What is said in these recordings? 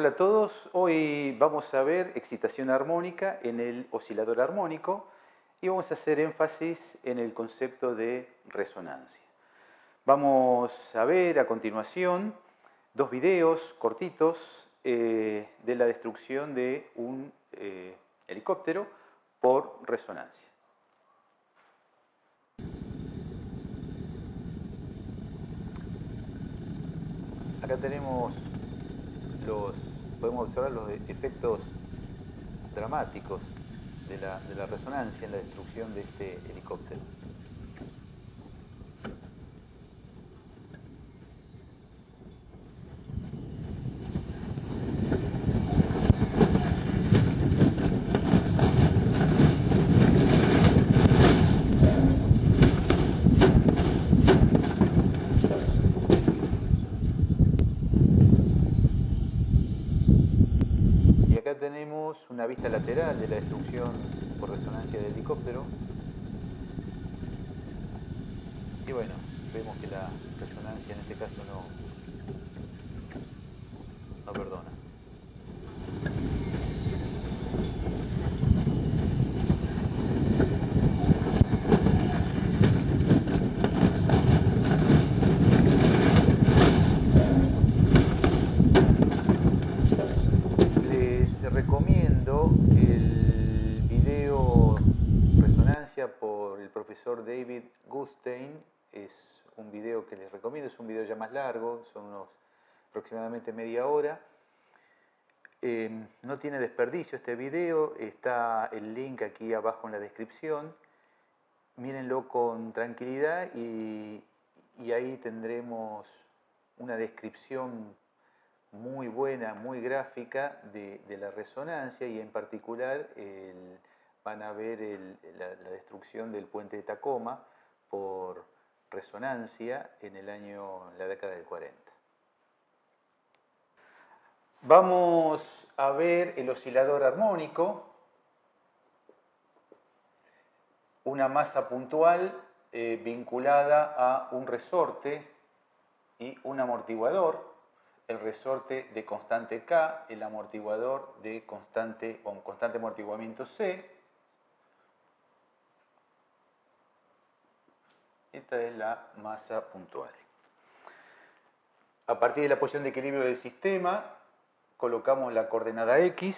Hola a todos, hoy vamos a ver excitación armónica en el oscilador armónico y vamos a hacer énfasis en el concepto de resonancia. Vamos a ver a continuación dos videos cortitos de la destrucción de un helicóptero por resonancia. Acá tenemos podemos observar los efectos dramáticos de la resonancia en la destrucción de este helicóptero. Y acá tenemos una vista lateral de la destrucción por resonancia del helicóptero. Y bueno, vemos que la resonancia en este caso no perdona. Les recomiendo el video Resonancia por el profesor David Gustein. Es un video que les recomiendo, es un video ya más largo, son unos aproximadamente media hora. No tiene desperdicio este video, está el link aquí abajo en la descripción. Mírenlo con tranquilidad y ahí tendremos una descripción muy buena, muy gráfica de la resonancia y en particular van a ver la destrucción del puente de Tacoma por resonancia en la década del 40. Vamos a ver el oscilador armónico, una masa puntual vinculada a un resorte y un amortiguador, el resorte de constante K, el amortiguador de constante amortiguamiento C. Esta es la masa puntual. A partir de la posición de equilibrio del sistema, colocamos la coordenada X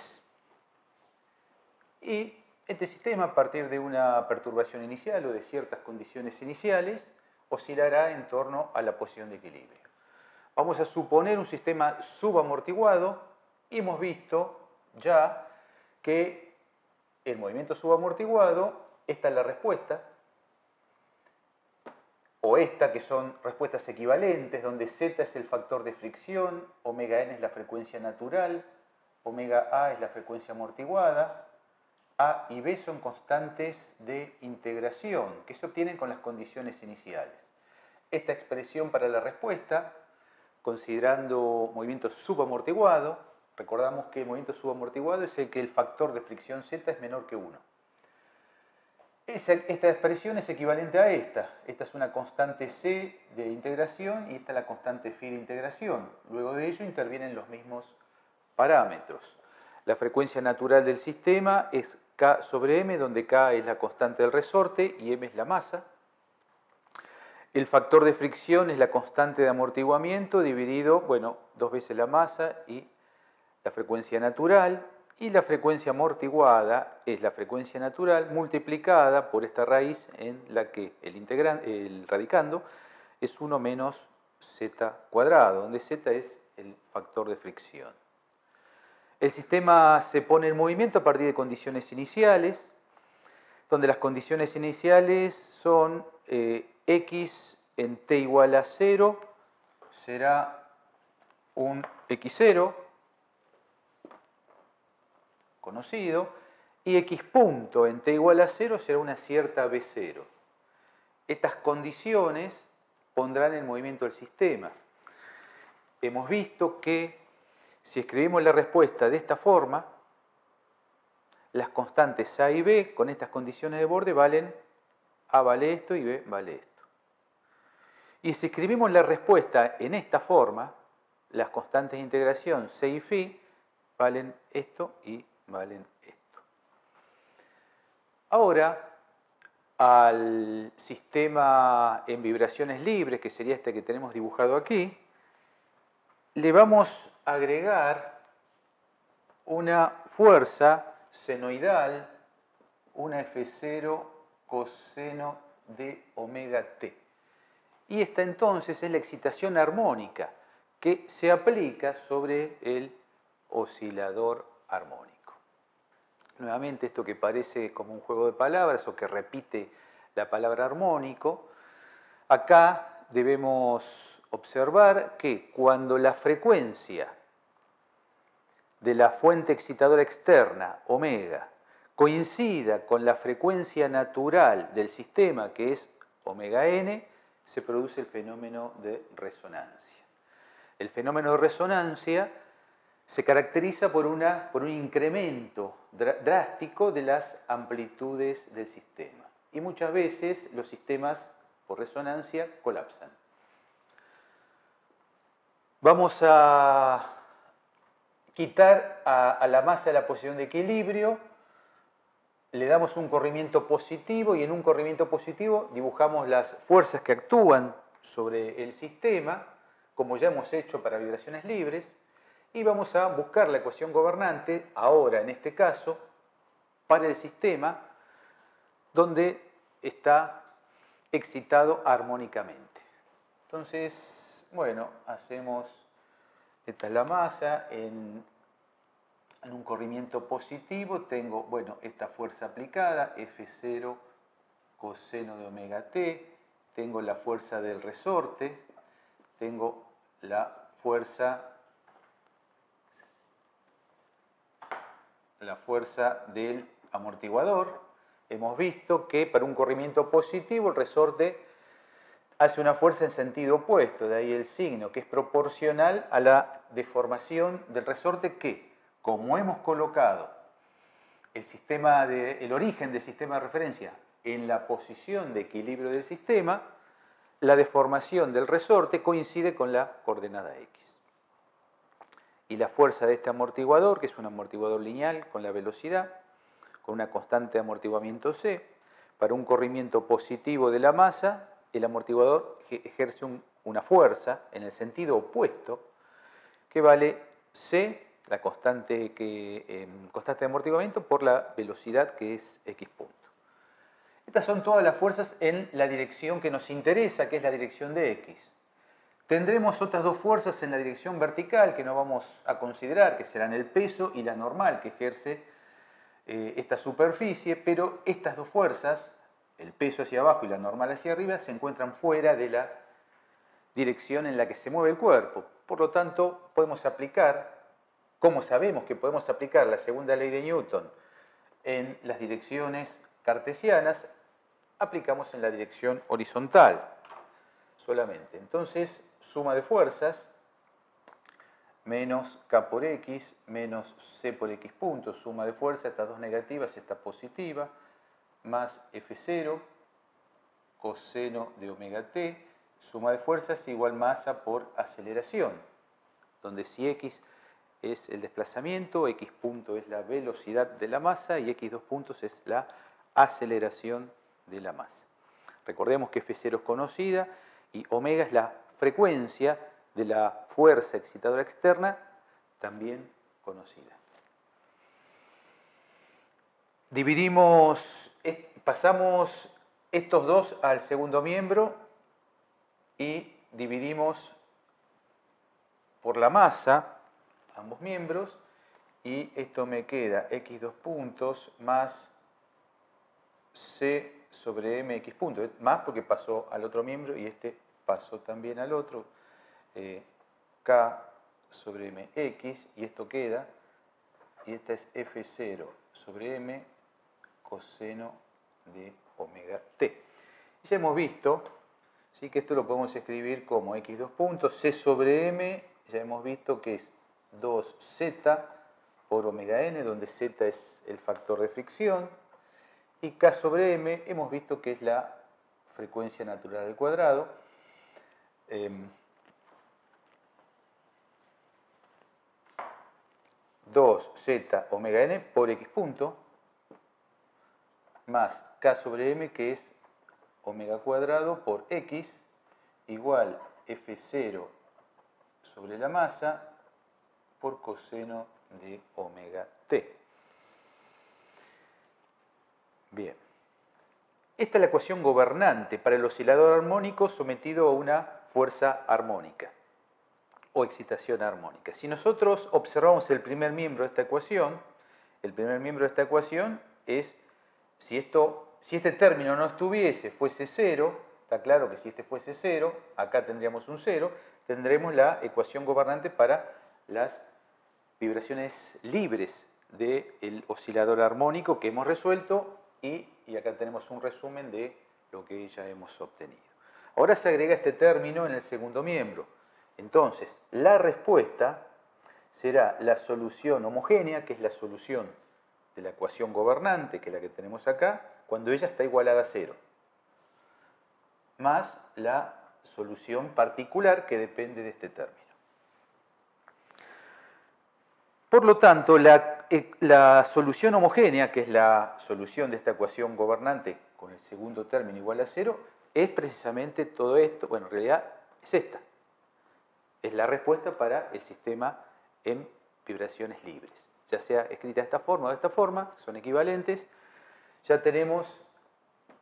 y este sistema, a partir de una perturbación inicial o de ciertas condiciones iniciales, oscilará en torno a la posición de equilibrio. Vamos a suponer un sistema subamortiguado y hemos visto ya que el movimiento subamortiguado, esta es la respuesta, o esta que son respuestas equivalentes, donde Z es el factor de fricción, omega n es la frecuencia natural, omega A es la frecuencia amortiguada, A y B son constantes de integración que se obtienen con las condiciones iniciales. Esta expresión para la respuesta, considerando movimiento subamortiguado, recordamos que el movimiento subamortiguado es el que el factor de fricción Z es menor que 1. Esta expresión es equivalente a esta. Esta es una constante C de integración y esta es la constante Φ de integración. Luego de ello intervienen los mismos parámetros. La frecuencia natural del sistema es K sobre M, donde K es la constante del resorte y M es la masa. El factor de fricción es la constante de amortiguamiento dividido, bueno, 2 veces la masa y la frecuencia natural. Y la frecuencia amortiguada es la frecuencia natural multiplicada por esta raíz en la que el radicando es 1 menos z cuadrado, donde z es el factor de fricción. El sistema se pone en movimiento a partir de condiciones iniciales, donde las condiciones iniciales son x en t igual a 0 será un x0 conocido, y x punto en t igual a 0 será una cierta b0. Estas condiciones pondrán en movimiento el sistema. Hemos visto que si escribimos la respuesta de esta forma, las constantes a y b con estas condiciones de borde valen a vale esto y b vale esto. Y si escribimos la respuesta en esta forma, las constantes de integración c y φ valen esto y valen esto. Ahora, al sistema en vibraciones libres, que sería este que tenemos dibujado aquí, le vamos a agregar una fuerza senoidal, una F0 coseno de omega t. Y esta entonces es la excitación armónica que se aplica sobre el oscilador armónico. Nuevamente, esto que parece como un juego de palabras o que repite la palabra armónico, acá debemos observar que cuando la frecuencia de la fuente excitadora externa, omega, coincida con la frecuencia natural del sistema, que es omega n, se produce el fenómeno de resonancia. El fenómeno de resonancia se caracteriza por un incremento drástico de las amplitudes del sistema. Y muchas veces los sistemas por resonancia colapsan. Vamos a quitar a la masa la posición de equilibrio, le damos un corrimiento positivo y en un corrimiento positivo dibujamos las fuerzas que actúan sobre el sistema, como ya hemos hecho para vibraciones libres, y vamos a buscar la ecuación gobernante, ahora en este caso, para el sistema donde está excitado armónicamente. Entonces, bueno, hacemos, esta es la masa, en un corrimiento positivo tengo, bueno, esta fuerza aplicada, F0 coseno de omega t, tengo la fuerza del resorte, tengo la fuerza del amortiguador. Hemos visto que para un corrimiento positivo el resorte hace una fuerza en sentido opuesto, de ahí el signo, que es proporcional a la deformación del resorte que, como hemos colocado el origen del sistema de referencia en la posición de equilibrio del sistema, la deformación del resorte coincide con la coordenada x. Y la fuerza de este amortiguador, que es un amortiguador lineal con la velocidad, con una constante de amortiguamiento c, para un corrimiento positivo de la masa, el amortiguador ejerce una fuerza en el sentido opuesto que vale c, la constante de amortiguamiento, por la velocidad que es x punto. Estas son todas las fuerzas en la dirección que nos interesa, que es la dirección de x. Tendremos otras dos fuerzas en la dirección vertical que no vamos a considerar, que serán el peso y la normal que ejerce esta superficie, pero estas dos fuerzas, el peso hacia abajo y la normal hacia arriba, se encuentran fuera de la dirección en la que se mueve el cuerpo. Por lo tanto, podemos aplicar, como sabemos que podemos aplicar la segunda ley de Newton en las direcciones cartesianas, aplicamos en la dirección horizontal solamente. Entonces, suma de fuerzas, menos K por X, menos C por X punto, suma de fuerza, estas dos negativas, esta positiva, más F0, coseno de omega t, suma de fuerzas igual masa por aceleración, donde si X es el desplazamiento, X punto es la velocidad de la masa y X2 puntos es la aceleración de la masa. Recordemos que F0 es conocida y omega es la frecuencia de la fuerza excitadora externa, también conocida. Pasamos estos dos al segundo miembro y dividimos por la masa ambos miembros y esto me queda x2 puntos más c sobre mx puntos, más porque pasó al otro miembro y este pasó también al otro, k sobre mx, y esto queda, y esta es f0 sobre m coseno de omega t. Ya hemos visto, ¿sí?, que esto lo podemos escribir como x2 puntos, c sobre m, ya hemos visto que es 2z por omega n, donde z es el factor de fricción, y k sobre m hemos visto que es la frecuencia natural al cuadrado. 2z omega n por x punto más k sobre m, que es omega cuadrado por x, igual f0 sobre la masa por coseno de omega t. Bien. Esta es la ecuación gobernante para el oscilador armónico sometido a una fuerza armónica o excitación armónica. Si nosotros observamos el primer miembro de esta ecuación, el primer miembro de esta ecuación es, si este término no estuviese, fuese 0, está claro que si este fuese 0, acá tendríamos un 0, tendremos la ecuación gobernante para las vibraciones libres del oscilador armónico que hemos resuelto y acá tenemos un resumen de lo que ya hemos obtenido. Ahora se agrega este término en el segundo miembro. Entonces, la respuesta será la solución homogénea, que es la solución de la ecuación gobernante, que es la que tenemos acá, cuando ella está igualada a 0, más la solución particular que depende de este término. Por lo tanto, la solución homogénea, que es la solución de esta ecuación gobernante con el segundo término igual a 0, es precisamente todo esto, bueno, en realidad es esta. Es la respuesta para el sistema en vibraciones libres. Ya sea escrita de esta forma o de esta forma, son equivalentes. Ya tenemos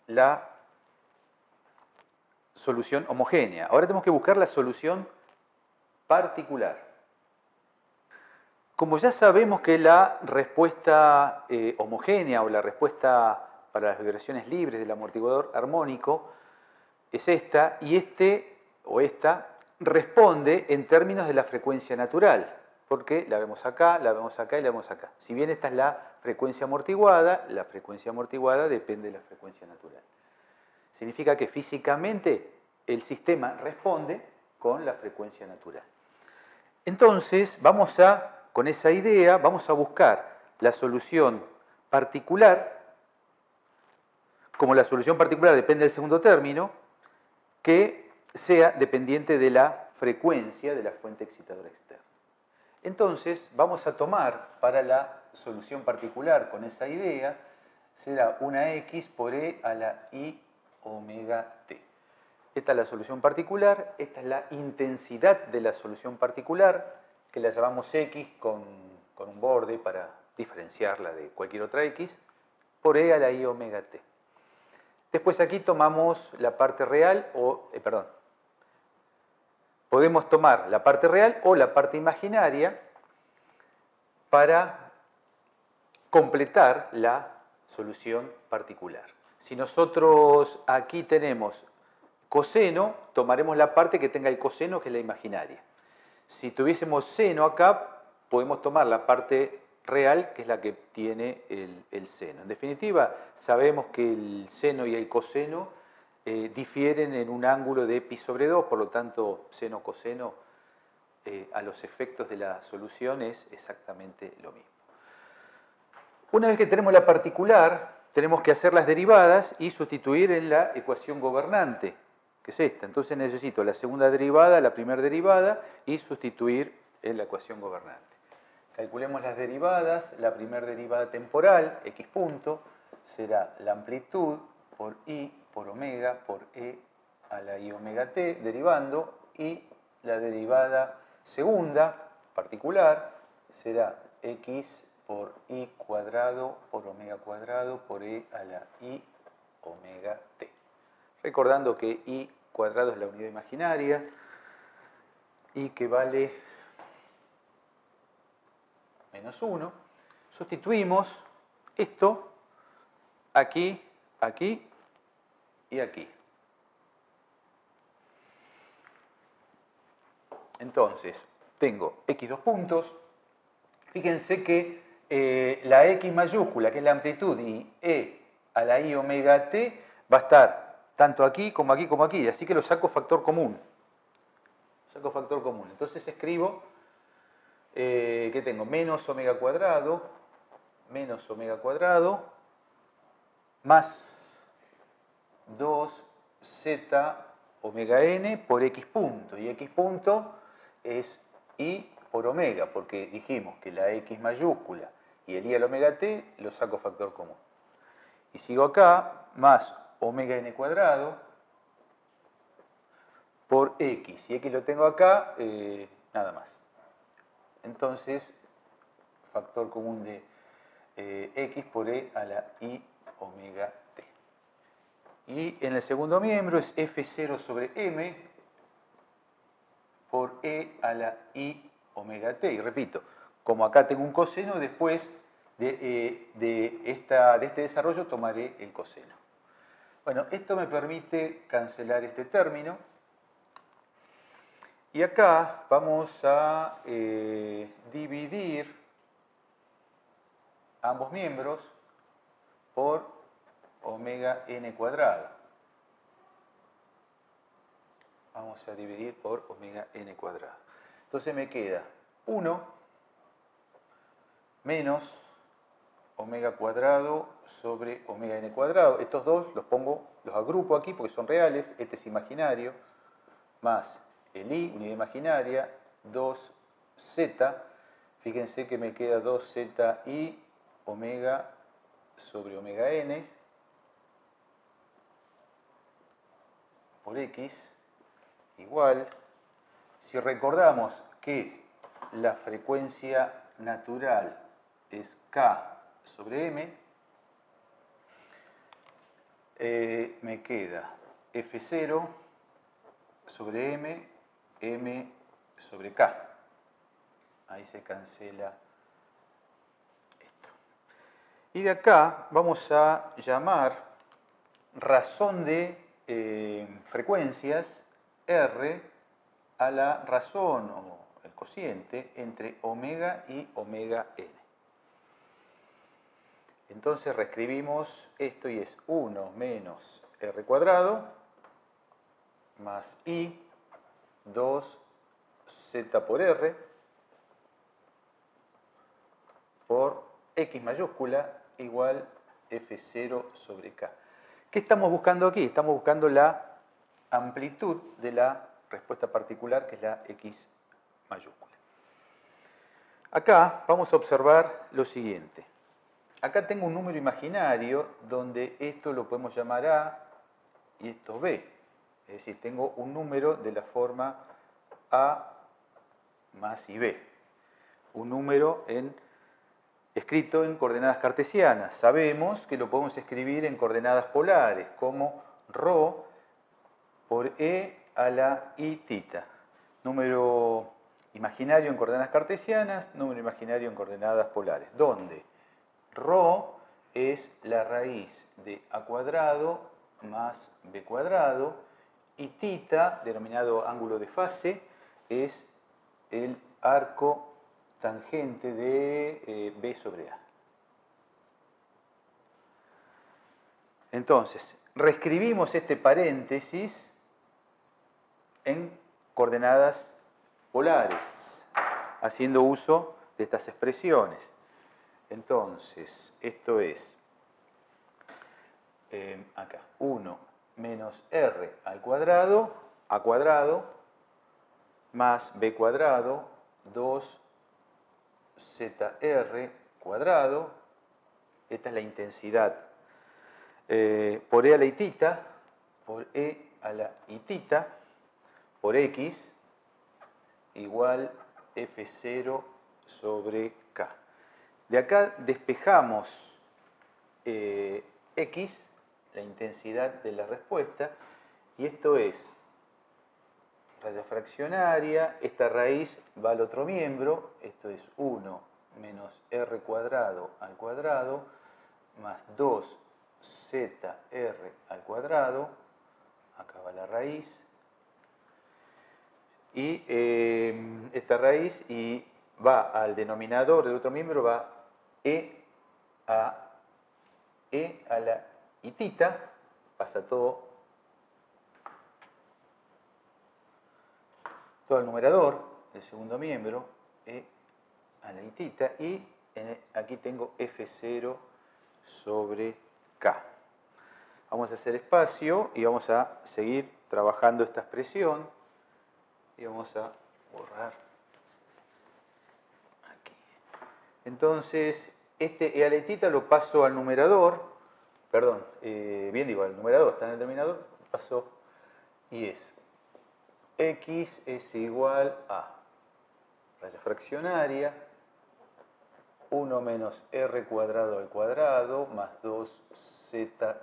la solución homogénea. Ahora tenemos que buscar la solución particular. Como ya sabemos que la respuesta homogénea o la respuesta para las vibraciones libres del amortiguador armónico es esta, y este o esta responde en términos de la frecuencia natural, porque la vemos acá y la vemos acá. Si bien esta es la frecuencia amortiguada depende de la frecuencia natural. Significa que físicamente el sistema responde con la frecuencia natural. Entonces, con esa idea, vamos a buscar la solución particular, como la solución particular depende del segundo término, que sea dependiente de la frecuencia de la fuente excitadora externa. Entonces, vamos a tomar para la solución particular con esa idea, será una x por e a la i omega t. Esta es la solución particular, esta es la intensidad de la solución particular, que la llamamos x con un borde para diferenciarla de cualquier otra x, por e a la i omega t. Después aquí tomamos la parte real, podemos tomar la parte real o la parte imaginaria para completar la solución particular. Si nosotros aquí tenemos coseno, tomaremos la parte que tenga el coseno, que es la imaginaria. Si tuviésemos seno acá, podemos tomar la parte real, que es la que tiene el seno. En definitiva, sabemos que el seno y el coseno difieren en un ángulo de pi sobre 2, por lo tanto, seno-coseno a los efectos de la solución es exactamente lo mismo. Una vez que tenemos la particular, tenemos que hacer las derivadas y sustituir en la ecuación gobernante, que es esta. Entonces necesito la segunda derivada, la primera derivada y sustituir en la ecuación gobernante. Calculemos las derivadas. La primera derivada temporal, x punto, será la amplitud por i por omega por e a la i omega t, derivando, y la derivada segunda, particular, será x por i cuadrado por omega cuadrado por e a la i omega t. Recordando que i cuadrado es la unidad imaginaria y que vale menos 1. Sustituimos esto aquí, aquí y aquí. Entonces, tengo x dos puntos. Fíjense que la x mayúscula, que es la amplitud, y e a la i omega t, va a estar tanto aquí como aquí como aquí, así que lo saco factor común. Entonces escribo, ¿qué tengo? Menos omega cuadrado, más 2z omega n por x punto. Y x punto es i por omega, porque dijimos que la x mayúscula y el i al omega t lo saco factor común. Y sigo acá, más omega n cuadrado por x. Y x lo tengo acá, nada más. Entonces, factor común de x por e a la i omega t. Y en el segundo miembro es f0 sobre m por e a la i omega t. Y repito, como acá tengo un coseno, después de este desarrollo tomaré el coseno. Bueno, esto me permite cancelar este término. Y acá vamos a dividir ambos miembros por omega n cuadrado. Vamos a dividir por omega n cuadrado. Entonces me queda 1 menos omega cuadrado sobre omega n cuadrado. Estos dos los agrupo aquí porque son reales. Este es imaginario, más el i, unidad imaginaria, 2z. Fíjense que me queda 2zi omega sobre omega n por x igual, si recordamos que la frecuencia natural es k sobre m, me queda f0 sobre m, m sobre k. Ahí se cancela esto. Y de acá vamos a llamar razón de frecuencias R a la razón o el cociente entre omega y omega n. Entonces reescribimos esto y es 1 menos r cuadrado más i 2z por r por x mayúscula igual f0 sobre k. ¿Qué estamos buscando aquí? Estamos buscando la amplitud de la respuesta particular, que es la x mayúscula. Acá vamos a observar lo siguiente. Acá tengo un número imaginario donde esto lo podemos llamar A y esto B. Es decir, tengo un número de la forma A más y B. Un número escrito en coordenadas cartesianas. Sabemos que lo podemos escribir en coordenadas polares, como ρ por e a la i tita. Número imaginario en coordenadas cartesianas, número imaginario en coordenadas polares. Donde ρ es la raíz de a cuadrado más b cuadrado y tita, denominado ángulo de fase, es el arco tangente de b sobre a. Entonces, reescribimos este paréntesis en coordenadas polares, haciendo uso de estas expresiones. Entonces, esto es acá 1 menos r al cuadrado, a cuadrado, más b cuadrado, 2zr cuadrado, esta es la intensidad, por e a la i tita, por e a la i tita, por x, igual f0 sobre k. De acá despejamos x, la intensidad de la respuesta, y esto es raya fraccionaria, esta raíz va al otro miembro, esto es 1 menos r cuadrado al cuadrado, más 2zr al cuadrado, acá va la raíz, y esta raíz y va al denominador del otro miembro, va e a la i tita, pasa todo al numerador del segundo miembro, e a la i tita, y aquí tengo f0 sobre k. Vamos a hacer espacio y vamos a seguir trabajando esta expresión y vamos a borrar Entonces, este e a la θ lo paso al numerador, perdón, bien digo, al numerador, está en el denominador, paso y es x es igual a raya fraccionaria 1 menos r cuadrado al cuadrado más 2z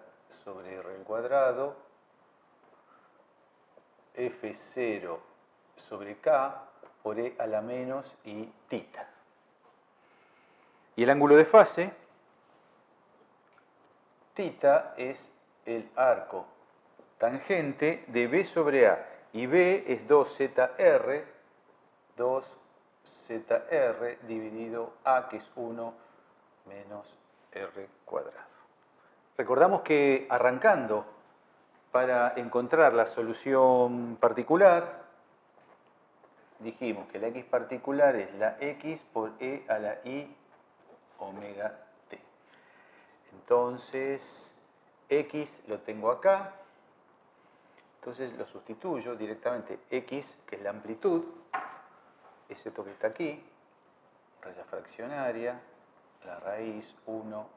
sobre r al cuadrado f0 sobre k por e a la menos y θ. Y el ángulo de fase, θ es el arco tangente de b sobre a. Y b es 2zr dividido a, que es 1 menos r cuadrado. Recordamos que arrancando para encontrar la solución particular, dijimos que la x particular es la x por e a la i omega t. Entonces, x lo tengo acá. Entonces lo sustituyo directamente. X, que es la amplitud, es esto que está aquí, raya fraccionaria, la raíz 1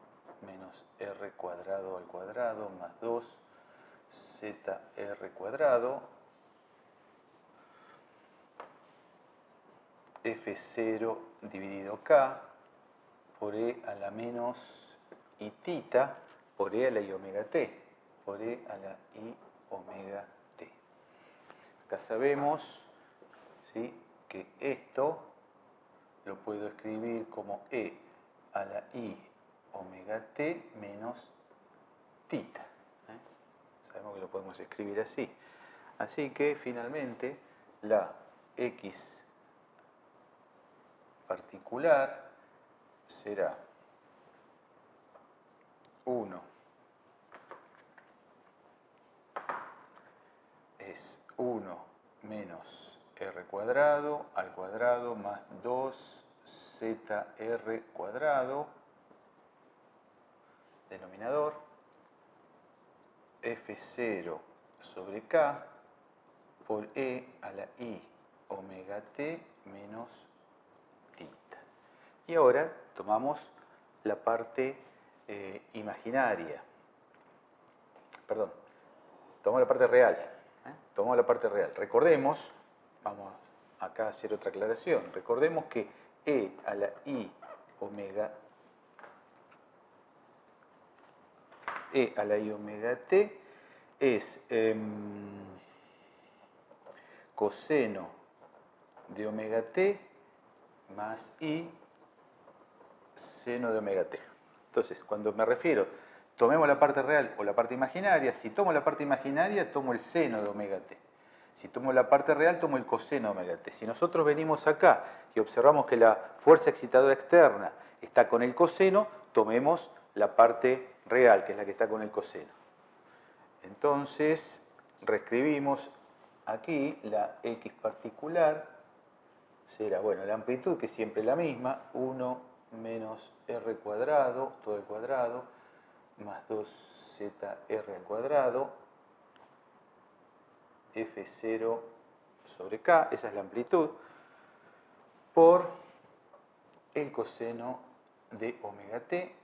menos r cuadrado al cuadrado más 2zr cuadrado, f0 dividido k por e a la menos y θ por e a la i omega t, por e a la i omega t. Acá sabemos, ¿sí?, que esto lo puedo escribir como e a la i omega t menos θ. Sabemos que lo podemos escribir así. Así que finalmente la x particular será 1 es 1 menos r cuadrado al cuadrado más 2zr cuadrado, denominador, f0 sobre k por e a la i omega t menos θ. Y ahora tomamos la parte imaginaria, perdón, tomamos la parte real. Tomamos la parte real. Recordemos, vamos acá a hacer otra aclaración, recordemos que e a la i omega t es coseno de omega t más i seno de omega t. Entonces, cuando me refiero, tomemos la parte real o la parte imaginaria, si tomo la parte imaginaria, tomo el seno de omega t. Si tomo la parte real, tomo el coseno de omega t. Si nosotros venimos acá y observamos que la fuerza excitadora externa está con el coseno, tomemos la parte real, que es la que está con el coseno. Entonces, reescribimos aquí la x particular, será, bueno, la amplitud, que es siempre la misma, 1 menos r cuadrado, todo el cuadrado, más 2zr al cuadrado, f0 sobre k, esa es la amplitud, por el coseno de omega t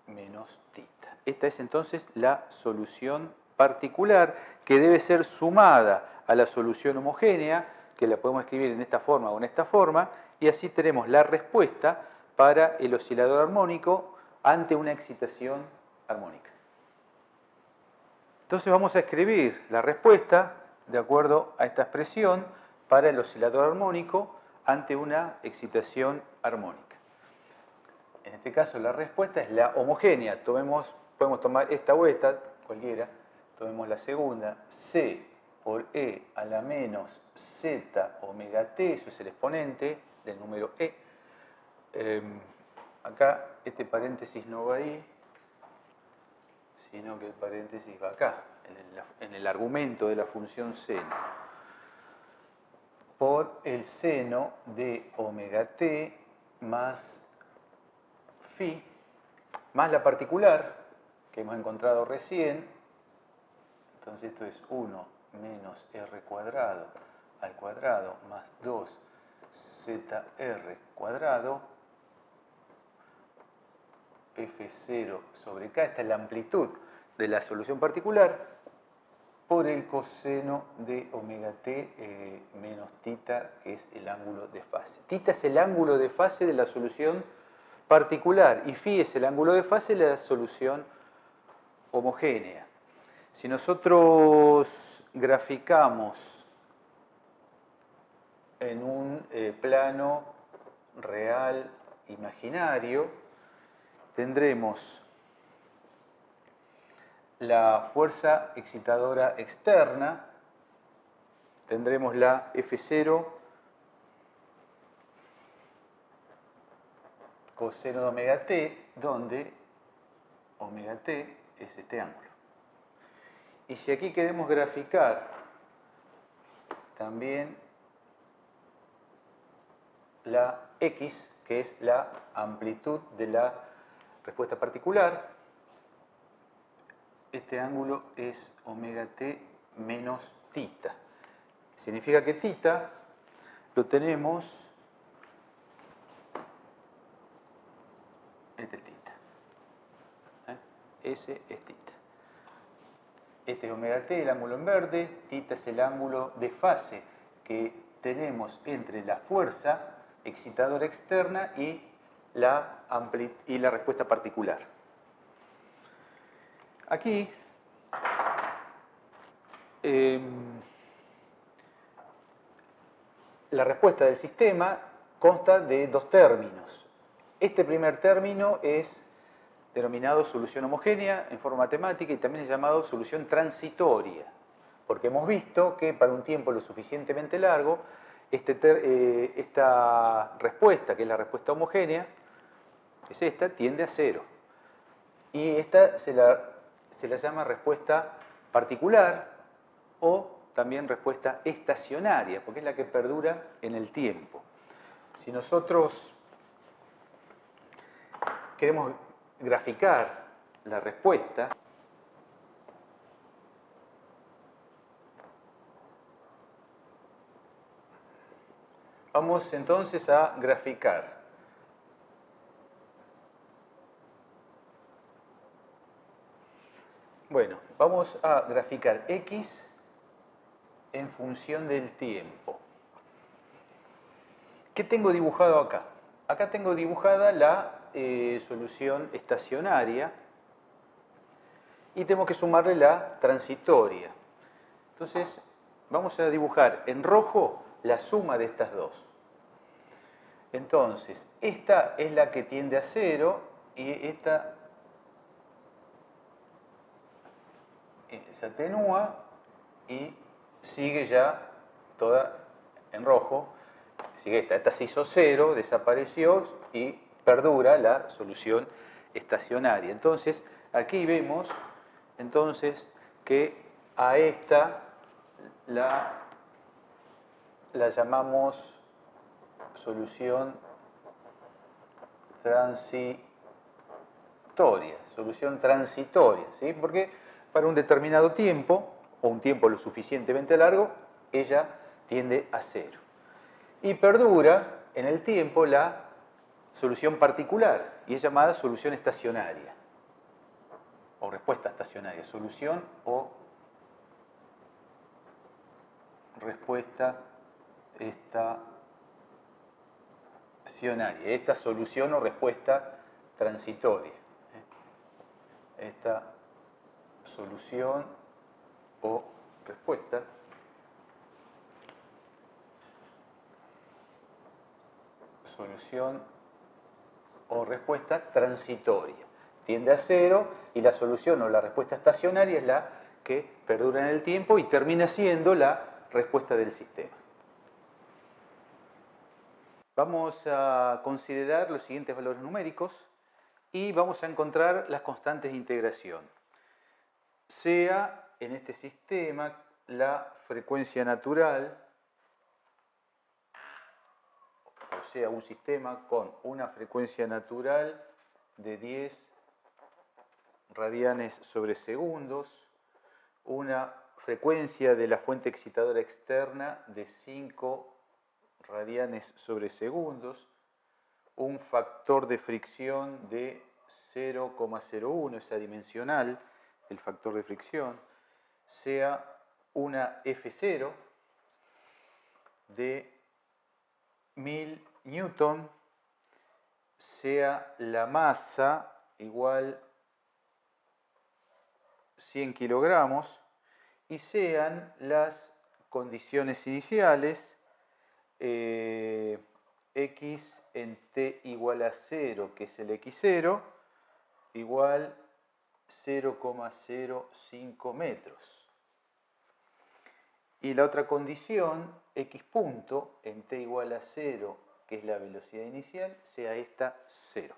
menos θ. Esta es entonces la solución particular que debe ser sumada a la solución homogénea, que la podemos escribir en esta forma o en esta forma, y así tenemos la respuesta para el oscilador armónico ante una excitación armónica. Entonces vamos a escribir la respuesta de acuerdo a esta expresión para el oscilador armónico ante una excitación armónica. En este caso la respuesta es la homogénea. Podemos tomar esta o esta, cualquiera. Tomemos la segunda, C por E a la menos Z omega T, eso es el exponente del número E. Acá este paréntesis no va ahí, sino que el paréntesis va acá, en el argumento de la función seno, por el seno de omega t más phi, más la particular que hemos encontrado recién. Entonces esto es 1 menos r cuadrado al cuadrado más 2zr cuadrado F0 sobre K, esta es la amplitud de la solución particular, por el coseno de omega t menos tita, que es el ángulo de fase. Tita es el ángulo de fase de la solución particular y phi es el ángulo de fase de la solución homogénea. Si nosotros graficamos en un plano real imaginario, tendremos la fuerza excitadora externa, tendremos la F0 coseno de omega t, donde omega t es este ángulo. Y si aquí queremos graficar también la X, que es la amplitud de la respuesta particular, este ángulo es omega t menos tita. Significa que tita lo tenemos, este es tita, ese es tita. Este es omega t, el ángulo en verde, tita es el ángulo de fase que tenemos entre la fuerza excitadora externa y la respuesta particular. Aquí la respuesta del sistema consta de dos términos. Este primer término es denominado solución homogénea en forma matemática y también es llamado solución transitoria, porque hemos visto que para un tiempo lo suficientemente largo, esta respuesta, que es la respuesta homogénea, es esta, tiende a cero. Y esta se la llama respuesta particular o también respuesta estacionaria, porque es la que perdura en el tiempo. Si nosotros queremos graficar la respuesta, vamos entonces a graficar vamos a graficar X en función del tiempo. ¿Qué tengo dibujado acá? Acá tengo dibujada la solución estacionaria y tengo que sumarle la transitoria. Entonces, vamos a dibujar en rojo la suma de estas dos. Entonces, esta es la que tiende a cero y esta se atenúa y sigue ya toda en rojo. Sigue esta se hizo cero, desapareció y perdura la solución estacionaria. Entonces, aquí vemos que a esta la llamamos solución transitoria, ¿sí? Porque para un determinado tiempo, o un tiempo lo suficientemente largo, ella tiende a cero. Y perdura en el tiempo la solución particular, y es llamada solución estacionaria, o respuesta estacionaria, solución o respuesta estacionaria, esta solución o respuesta transitoria. Esta solución o respuesta transitoria. Tiende a cero y la solución o la respuesta estacionaria es la que perdura en el tiempo y termina siendo la respuesta del sistema. Vamos a considerar los siguientes valores numéricos y vamos a encontrar las constantes de integración. Sea en este sistema la frecuencia natural, o sea, un sistema con una frecuencia natural de 10 radianes sobre segundos, una frecuencia de la fuente excitadora externa de 5 radianes sobre segundos, un factor de fricción de 0,01, esa dimensional del factor de fricción, sea una F0 de 1000 newton, sea la masa igual 100 kilogramos y sean las condiciones iniciales x en t igual a 0, que es el x0, igual 0,05 metros. Y la otra condición, x punto en t igual a 0, que es la velocidad inicial, sea esta 0.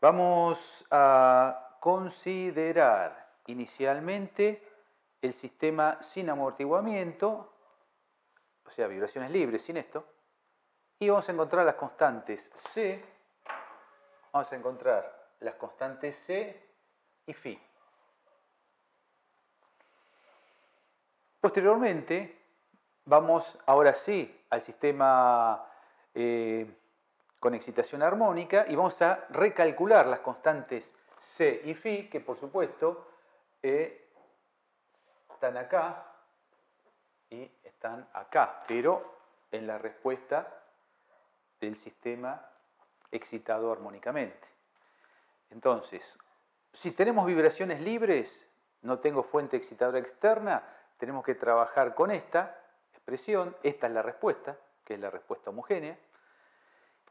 Vamos a considerar inicialmente el sistema sin amortiguamiento, o sea, vibraciones libres sin esto, y vamos a encontrar las constantes C, vamos a encontrar las constantes C y Φ. Posteriormente, vamos ahora sí al sistema con excitación armónica y vamos a recalcular las constantes C y Φ, que por supuesto están acá y están acá, pero en la respuesta del sistema excitado armónicamente. Entonces, si tenemos vibraciones libres, no tengo fuente excitadora externa, tenemos que trabajar con esta expresión, esta es la respuesta, que es la respuesta homogénea,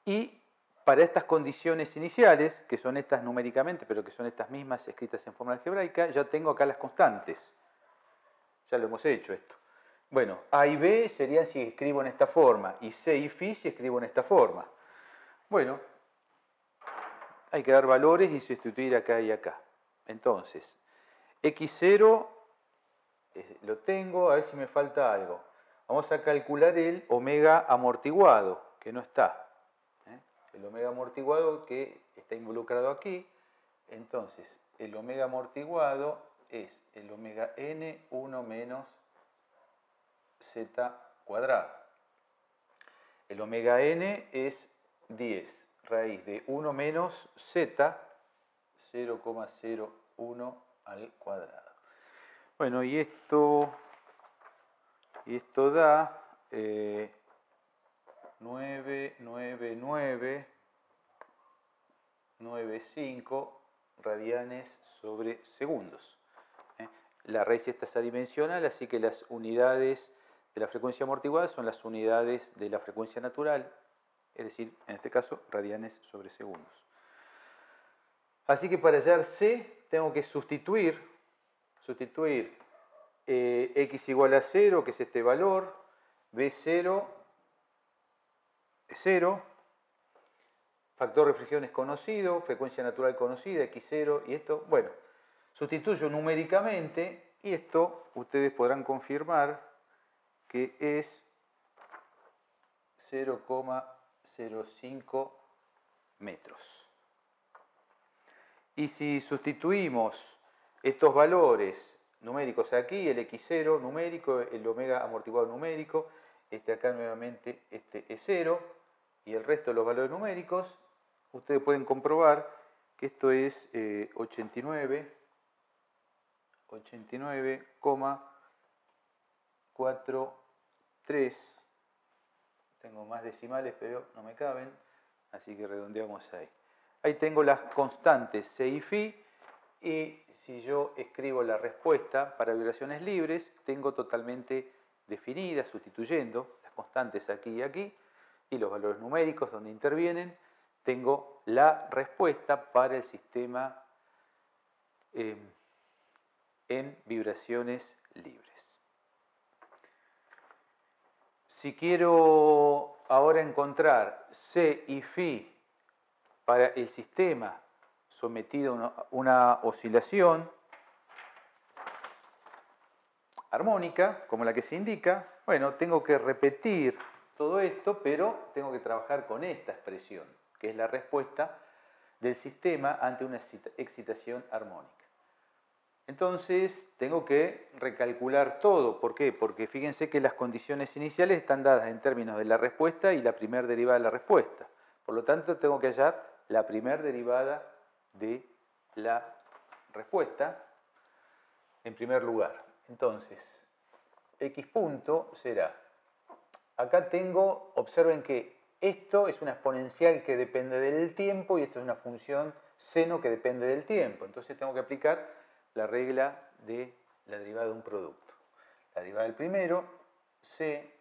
y para estas condiciones iniciales, que son estas numéricamente, pero que son estas mismas escritas en forma algebraica, ya tengo acá las constantes. Ya lo hemos hecho esto. Bueno, A y B serían si escribo en esta forma, y C y Φ si escribo en esta forma. Bueno, hay que dar valores y sustituir acá y acá. Entonces, x0 lo tengo, a ver si me falta algo. Vamos a calcular el omega amortiguado, que no está. El omega amortiguado que está involucrado aquí. Entonces, el omega amortiguado es el omega n 1 menos z cuadrado. El omega n es 10 raíz de 1 menos z, 0,01 al cuadrado. Bueno, y esto da 99995 radianes sobre segundos. La raíz esta es adimensional, así que las unidades de la frecuencia amortiguada son las unidades de la frecuencia natural, es decir, en este caso, radianes sobre segundos. Así que para hallar C tengo que sustituir x igual a 0, que es este valor, B0 es 0, factor de fricción es conocido, frecuencia natural conocida, x0 y esto, bueno, sustituyo numéricamente y esto ustedes podrán confirmar que es 0,05 metros. Y si sustituimos estos valores numéricos aquí, el x0 numérico, el omega amortiguado numérico, este acá nuevamente este es 0, y el resto de los valores numéricos, ustedes pueden comprobar que esto es 89,43. Tengo más decimales, pero no me caben, así que redondeamos ahí. Ahí tengo las constantes C y Φ, y si yo escribo la respuesta para vibraciones libres, tengo totalmente definidas, sustituyendo las constantes aquí y aquí, y los valores numéricos donde intervienen, tengo la respuesta para el sistema en vibraciones libres. Si quiero ahora encontrar C y Φ para el sistema sometido a una oscilación armónica, como la que se indica, bueno, tengo que repetir todo esto, pero tengo que trabajar con esta expresión, que es la respuesta del sistema ante una excitación armónica. Entonces, tengo que recalcular todo. ¿Por qué? Porque fíjense que las condiciones iniciales están dadas en términos de la respuesta y la primera derivada de la respuesta. Por lo tanto, tengo que hallar la primera derivada de la respuesta en primer lugar. Entonces, x punto será, acá tengo, observen que esto es una exponencial que depende del tiempo y esto es una función seno que depende del tiempo. Entonces tengo que aplicar la regla de la derivada de un producto. La derivada del primero, c,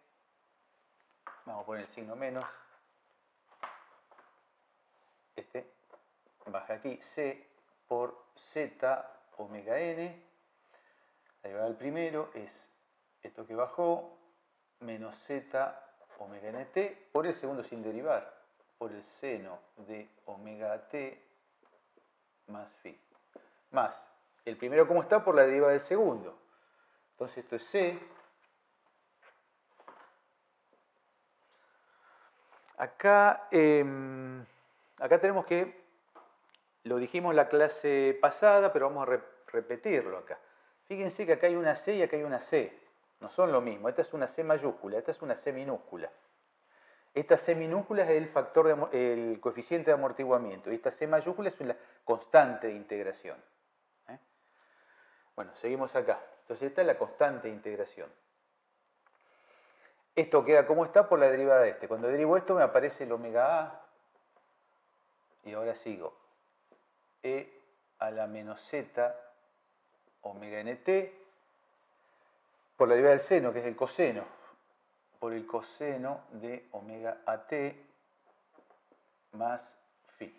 vamos a poner el signo menos, este baja aquí, c por z omega n. La derivada del primero es esto que bajó, menos z omega nt, por el segundo sin derivar, por el seno de omega t más phi. Más, el primero como está por la derivada del segundo. Entonces esto es c. Acá, acá tenemos que, lo dijimos la clase pasada, pero vamos a repetirlo acá. Fíjense que acá hay una C y acá hay una C. No son lo mismo. Esta es una C mayúscula, esta es una C minúscula. Esta C minúscula es el factor el coeficiente de amortiguamiento y esta C mayúscula es una constante de integración. Bueno, seguimos acá. Entonces esta es la constante de integración. Esto queda como está por la derivada de este. Cuando derivo esto me aparece el omega A y ahora sigo e a la menos z omega nt por la derivada del seno, que es el coseno, por el coseno de omega at más phi.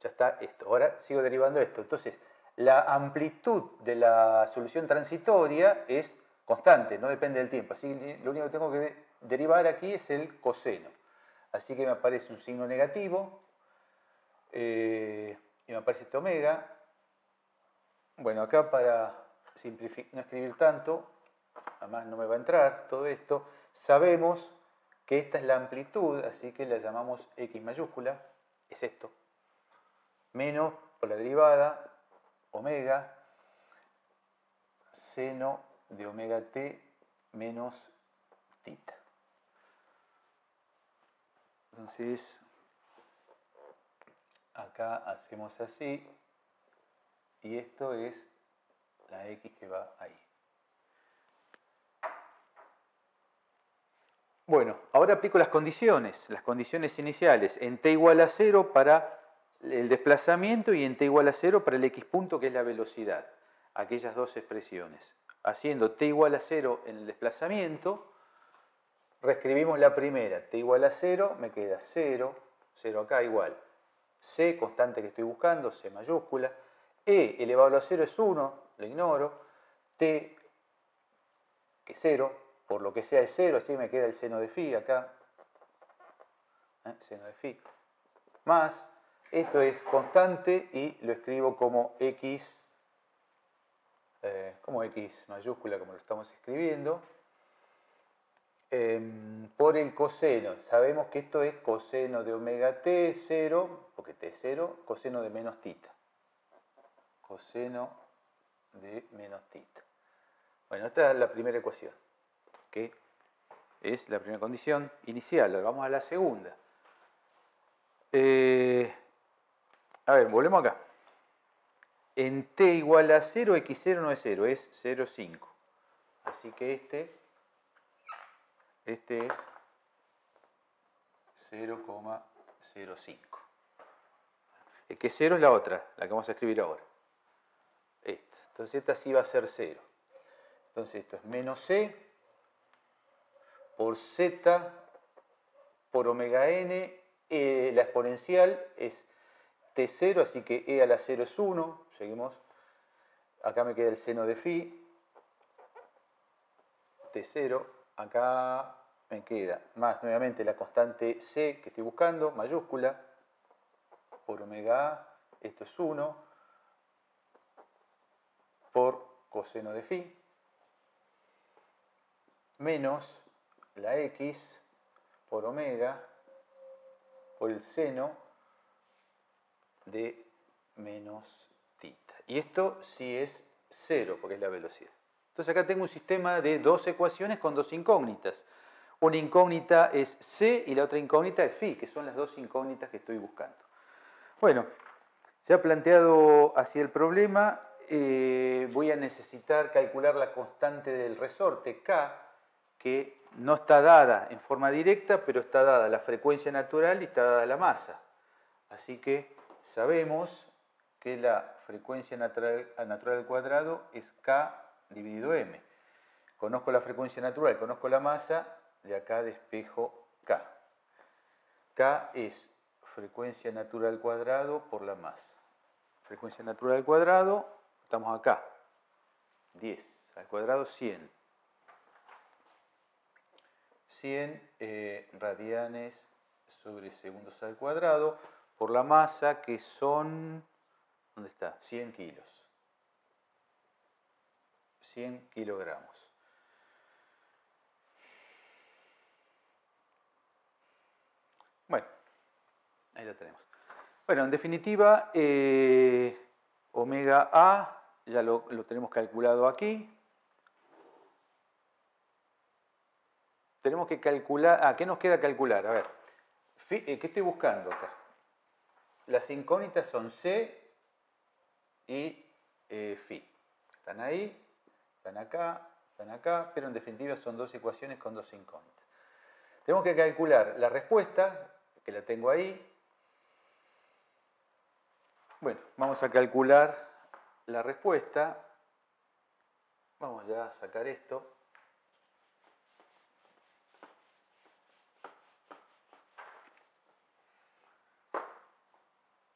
Ya está esto. Ahora sigo derivando esto. Entonces, la amplitud de la solución transitoria es constante, no depende del tiempo. Así que lo único que tengo que derivar aquí es el coseno. Así que me aparece un signo negativo y me aparece este omega. Bueno, acá para no escribir tanto, además no me va a entrar todo esto, sabemos que esta es la amplitud, así que la llamamos x mayúscula, es esto, menos por la derivada omega seno de omega t menos tita. Entonces, acá hacemos así y esto es la x que va ahí. Bueno, ahora aplico las condiciones iniciales, en t igual a 0 para el desplazamiento y en t igual a 0 para el x punto, que es la velocidad, aquellas dos expresiones. Haciendo t igual a 0 en el desplazamiento, reescribimos la primera, t igual a 0, me queda 0, 0 acá igual, c, constante que estoy buscando, c mayúscula, e elevado a 0 es 1, lo ignoro, t, que es 0, por lo que sea es 0, así me queda el seno de phi acá, seno de phi, más, esto es constante y lo escribo como x mayúscula, como lo estamos escribiendo, por el coseno. Sabemos que esto es coseno de omega t, 0, porque t es 0, coseno de menos tita. Coseno de menos tita. Bueno, esta es la primera ecuación, que es la primera condición inicial. Ahora vamos a la segunda. A ver, volvemos acá. En t igual a 0, x0 no es 0, es 0,5. Así que este es 0,05. El que es 0 es la otra, la que vamos a escribir ahora. Esta. Entonces esta sí va a ser 0. Entonces esto es menos c por z por omega n. La exponencial es t0, así que e a la 0 es 1. Seguimos. Acá me queda el seno de phi. T0. Acá me queda más nuevamente la constante c que estoy buscando, mayúscula, por omega a. Esto es 1 por coseno de phi. Menos la x por omega por el seno de menos tita. Y esto sí es 0, porque es la velocidad. Entonces acá tengo un sistema de dos ecuaciones con dos incógnitas. Una incógnita es C y la otra incógnita es phi, que son las dos incógnitas que estoy buscando. Bueno, se ha planteado así el problema. Voy a necesitar calcular la constante del resorte K, que no está dada en forma directa, pero está dada la frecuencia natural y está dada la masa. Así que sabemos que la frecuencia natural al cuadrado es K dividido M. Conozco la frecuencia natural, conozco la masa, de acá despejo K. K es frecuencia natural al cuadrado por la masa. Frecuencia natural al cuadrado, estamos acá. 10 al cuadrado, 100. 100 radianes sobre segundos al cuadrado por la masa, que son, ¿dónde está? 100 kilos. 100 kilogramos. Bueno, ahí la tenemos. Bueno, en definitiva, omega A ya lo tenemos calculado aquí. Tenemos que calcular, ¿qué nos queda calcular? A ver, ¿qué estoy buscando acá? Las incógnitas son C y phi. Están ahí, están acá, pero en definitiva son dos ecuaciones con dos incógnitas. Tenemos que calcular la respuesta, que la tengo ahí. Bueno, vamos a calcular la respuesta. Vamos ya a sacar esto.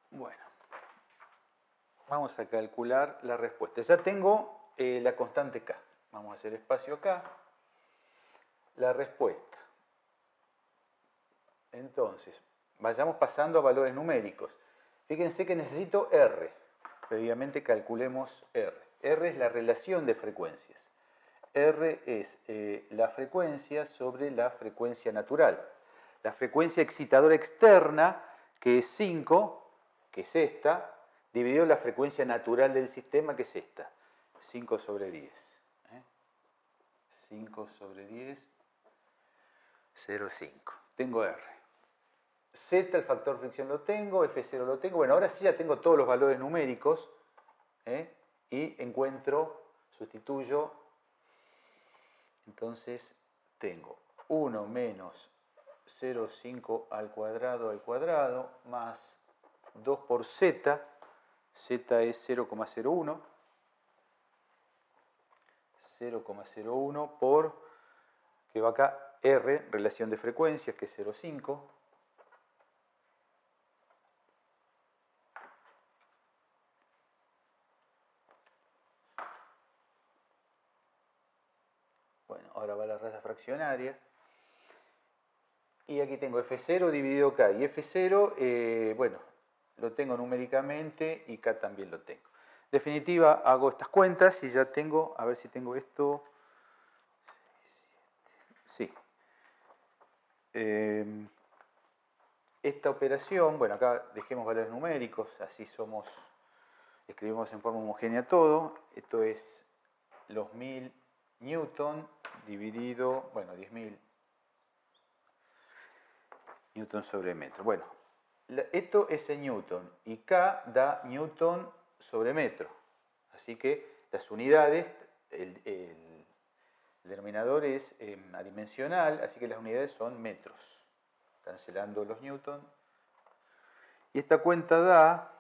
Bueno, vamos a calcular la respuesta. Ya tengo la constante K. Vamos a hacer espacio acá. La respuesta. Entonces, vayamos pasando a valores numéricos. Fíjense que necesito R. Previamente calculemos R. R es la relación de frecuencias. R es la frecuencia sobre la frecuencia natural. La frecuencia excitadora externa, que es 5, que es esta, dividido la frecuencia natural del sistema, que es esta, 5 sobre 10. 5 sobre 10, 0,5. Tengo R. Z, el factor fricción lo tengo, F0 lo tengo. Bueno, ahora sí ya tengo todos los valores numéricos y sustituyo. Entonces tengo 1 menos 0,5 al cuadrado más 2 por Z. Z es 0,01. 0,01 por, que va acá, R, relación de frecuencias, que es 0,5. Bueno, ahora va la raza fraccionaria. Y aquí tengo F0 dividido K. Y F0, bueno, lo tengo numéricamente y K también lo tengo. En definitiva, hago estas cuentas y ya tengo, a ver si tengo esto. Sí. Esta operación, bueno, acá dejemos valores numéricos, así escribimos en forma homogénea todo. Esto es los 1000 newton dividido, bueno, 10.000 newton sobre metro. Bueno, esto es en newton y K da newton sobre metro. Así que las unidades, el denominador es adimensional, así que las unidades son metros. Cancelando los newton. Y esta cuenta da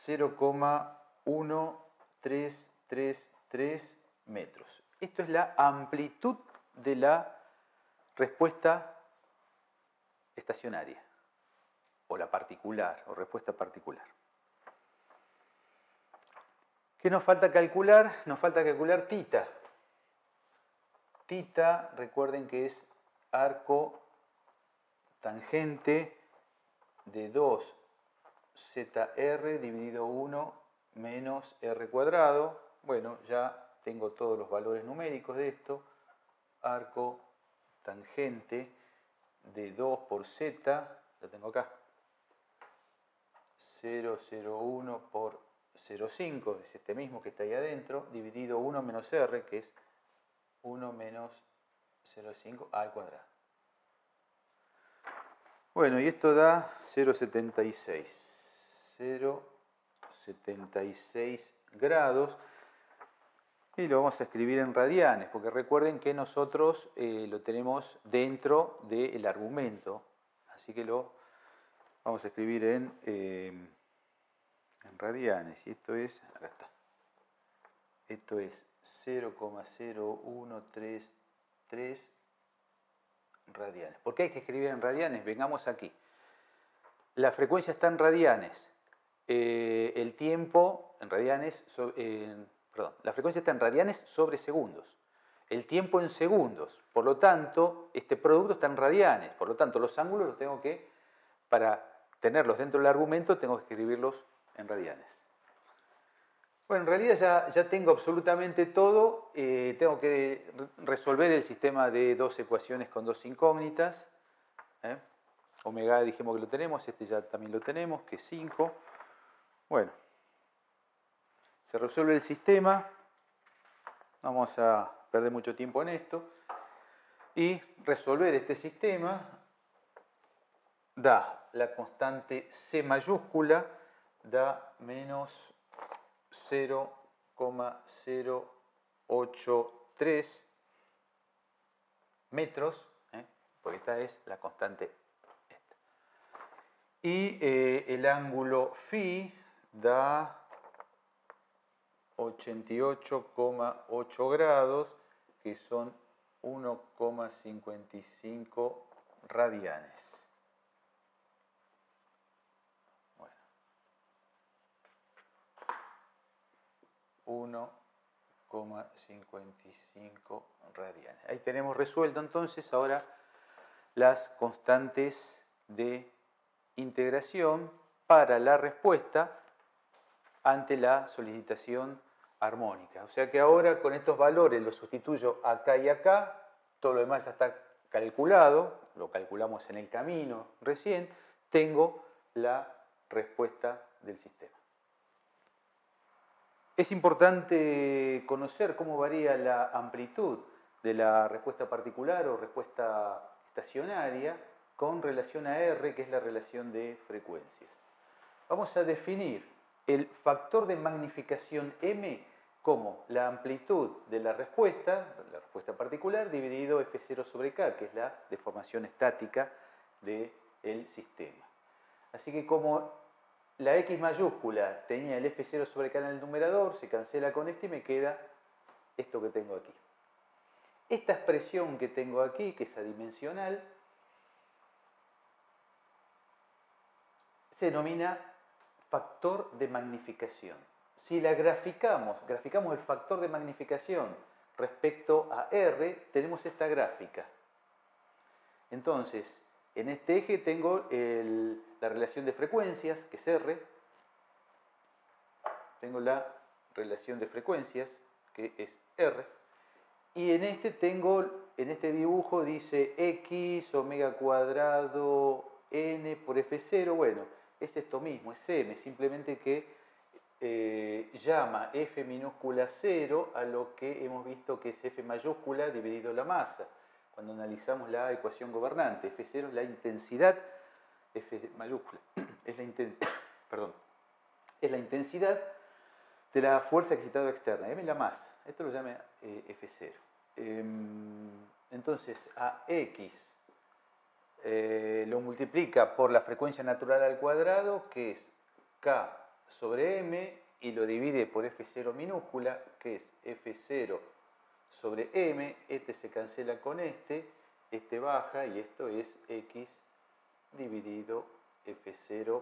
0,1333 metros. Esto es la amplitud de la respuesta estacionaria, o la particular, o respuesta particular. ¿Qué nos falta calcular? Nos falta calcular θ. Θ, recuerden que es arco tangente de 2ZR dividido 1 menos R cuadrado. Bueno, ya tengo todos los valores numéricos de esto. Arco tangente de 2 por Z, lo tengo acá. 0,01 por 0,5, es este mismo que está ahí adentro, dividido 1 menos R, que es 1 menos 0,5 a al cuadrado. Bueno, y esto da 0,76. 0,76 grados. Y lo vamos a escribir en radianes, porque recuerden que nosotros lo tenemos dentro del argumento. Así que lo vamos a escribir en radianes. Y esto es, acá está. Esto es 0,0133 radianes. ¿Por qué hay que escribir en radianes? Vengamos aquí. La frecuencia está en radianes. El tiempo en radianes, la frecuencia está en radianes sobre segundos. El tiempo en segundos. Por lo tanto, este producto está en radianes. Por lo tanto, los ángulos los tengo que, para tenerlos dentro del argumento, tengo que escribirlos en radianes. Bueno, en realidad ya tengo absolutamente todo. Tengo que resolver el sistema de dos ecuaciones con dos incógnitas. Omega dijimos que lo tenemos, este ya también lo tenemos, que es 5. Bueno, se resuelve el sistema. No vamos a perder mucho tiempo en esto. Y resolver este sistema da la constante C mayúscula, da menos 0,083 metros, porque esta es la constante. Y el ángulo φ da 88,8 grados, que son 1,55 radianes. Bueno, 1,55 radianes. Ahí tenemos resuelto entonces ahora las constantes de integración para la respuesta ante la solicitación armónica. O sea que ahora con estos valores los sustituyo acá y acá, todo lo demás ya está calculado, lo calculamos en el camino recién, tengo la respuesta del sistema. Es importante conocer cómo varía la amplitud de la respuesta particular o respuesta estacionaria con relación a R, que es la relación de frecuencias. Vamos a definir el factor de magnificación M como la amplitud de la respuesta particular, dividido F0 sobre K, que es la deformación estática del sistema. Así que como la X mayúscula tenía el F0 sobre K en el numerador, se cancela con este y me queda esto que tengo aquí. Esta expresión que tengo aquí, que es adimensional, se denomina factor de magnificación. Si la graficamos el factor de magnificación respecto a R, tenemos esta gráfica. Entonces, en este eje tengo la relación de frecuencias, que es R. Tengo la relación de frecuencias, que es R. Y en este dibujo dice X, omega cuadrado, N por F0. Bueno, es esto mismo, es M, simplemente que llama F minúscula 0 a lo que hemos visto que es F mayúscula dividido la masa. Cuando analizamos la ecuación gobernante, F0 es la intensidad, F mayúscula es la intensidad de la fuerza excitada externa, M es la masa, esto lo llama F0. Entonces a X lo multiplica por la frecuencia natural al cuadrado, que es K sobre M, y lo divide por F0 minúscula, que es F0 sobre M. Este se cancela con este baja, y esto es X dividido F0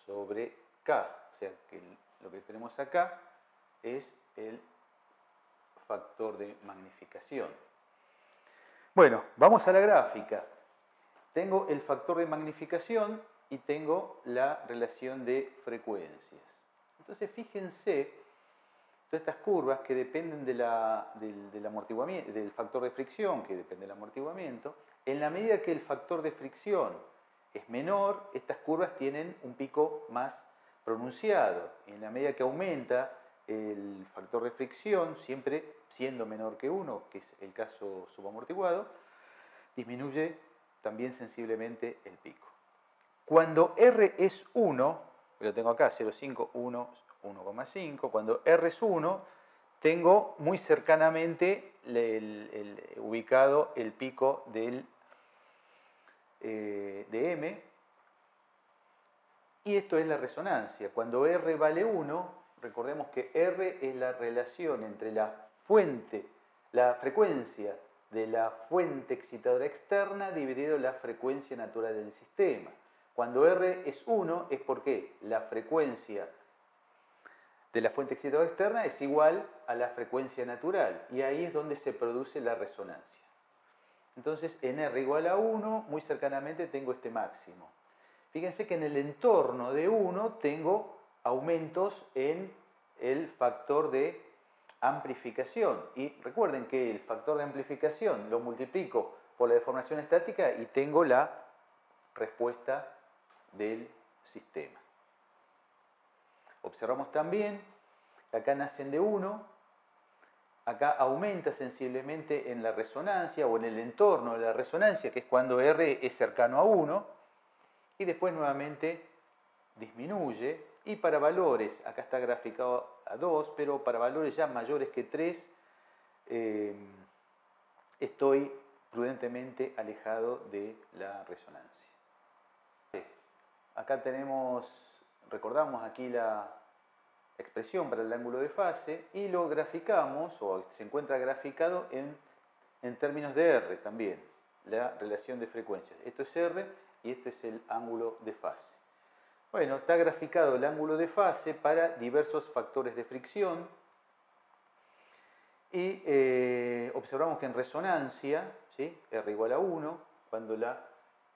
sobre K. O sea que lo que tenemos acá es el factor de magnificación. Bueno, vamos a la gráfica. Tengo el factor de magnificación y tengo la relación de frecuencias. Entonces fíjense, todas estas curvas que dependen del amortiguamiento, del factor de fricción, que depende del amortiguamiento, en la medida que el factor de fricción es menor, estas curvas tienen un pico más pronunciado. En la medida que aumenta el factor de fricción, siempre siendo menor que 1, que es el caso subamortiguado, disminuye también sensiblemente el pico. Cuando R es 1, lo tengo acá, 0,5, 1, 1,5, cuando R es 1, tengo muy cercanamente ubicado el pico de M, y esto es la resonancia. Cuando R vale 1, recordemos que R es la relación entre la frecuencia de la fuente excitadora externa dividido la frecuencia natural del sistema. Cuando R es 1 es porque la frecuencia de la fuente excitadora externa es igual a la frecuencia natural, y ahí es donde se produce la resonancia. Entonces, en R igual a 1, muy cercanamente tengo este máximo. Fíjense que en el entorno de 1 tengo aumentos en el factor de amplificación. Y recuerden que el factor de amplificación lo multiplico por la deformación estática y tengo la respuesta del sistema. Observamos también que acá nacen de 1, acá aumenta sensiblemente en la resonancia o en el entorno de la resonancia, que es cuando R es cercano a 1, y después nuevamente disminuye, y para valores, acá está graficado a 2, pero para valores ya mayores que 3, estoy prudentemente alejado de la resonancia. Acá recordamos aquí la expresión para el ángulo de fase y lo graficamos, o se encuentra graficado en términos de R también, la relación de frecuencias. Esto es R y este es el ángulo de fase. Bueno, está graficado el ángulo de fase para diversos factores de fricción y observamos que en resonancia, ¿sí?, R igual a 1, cuando la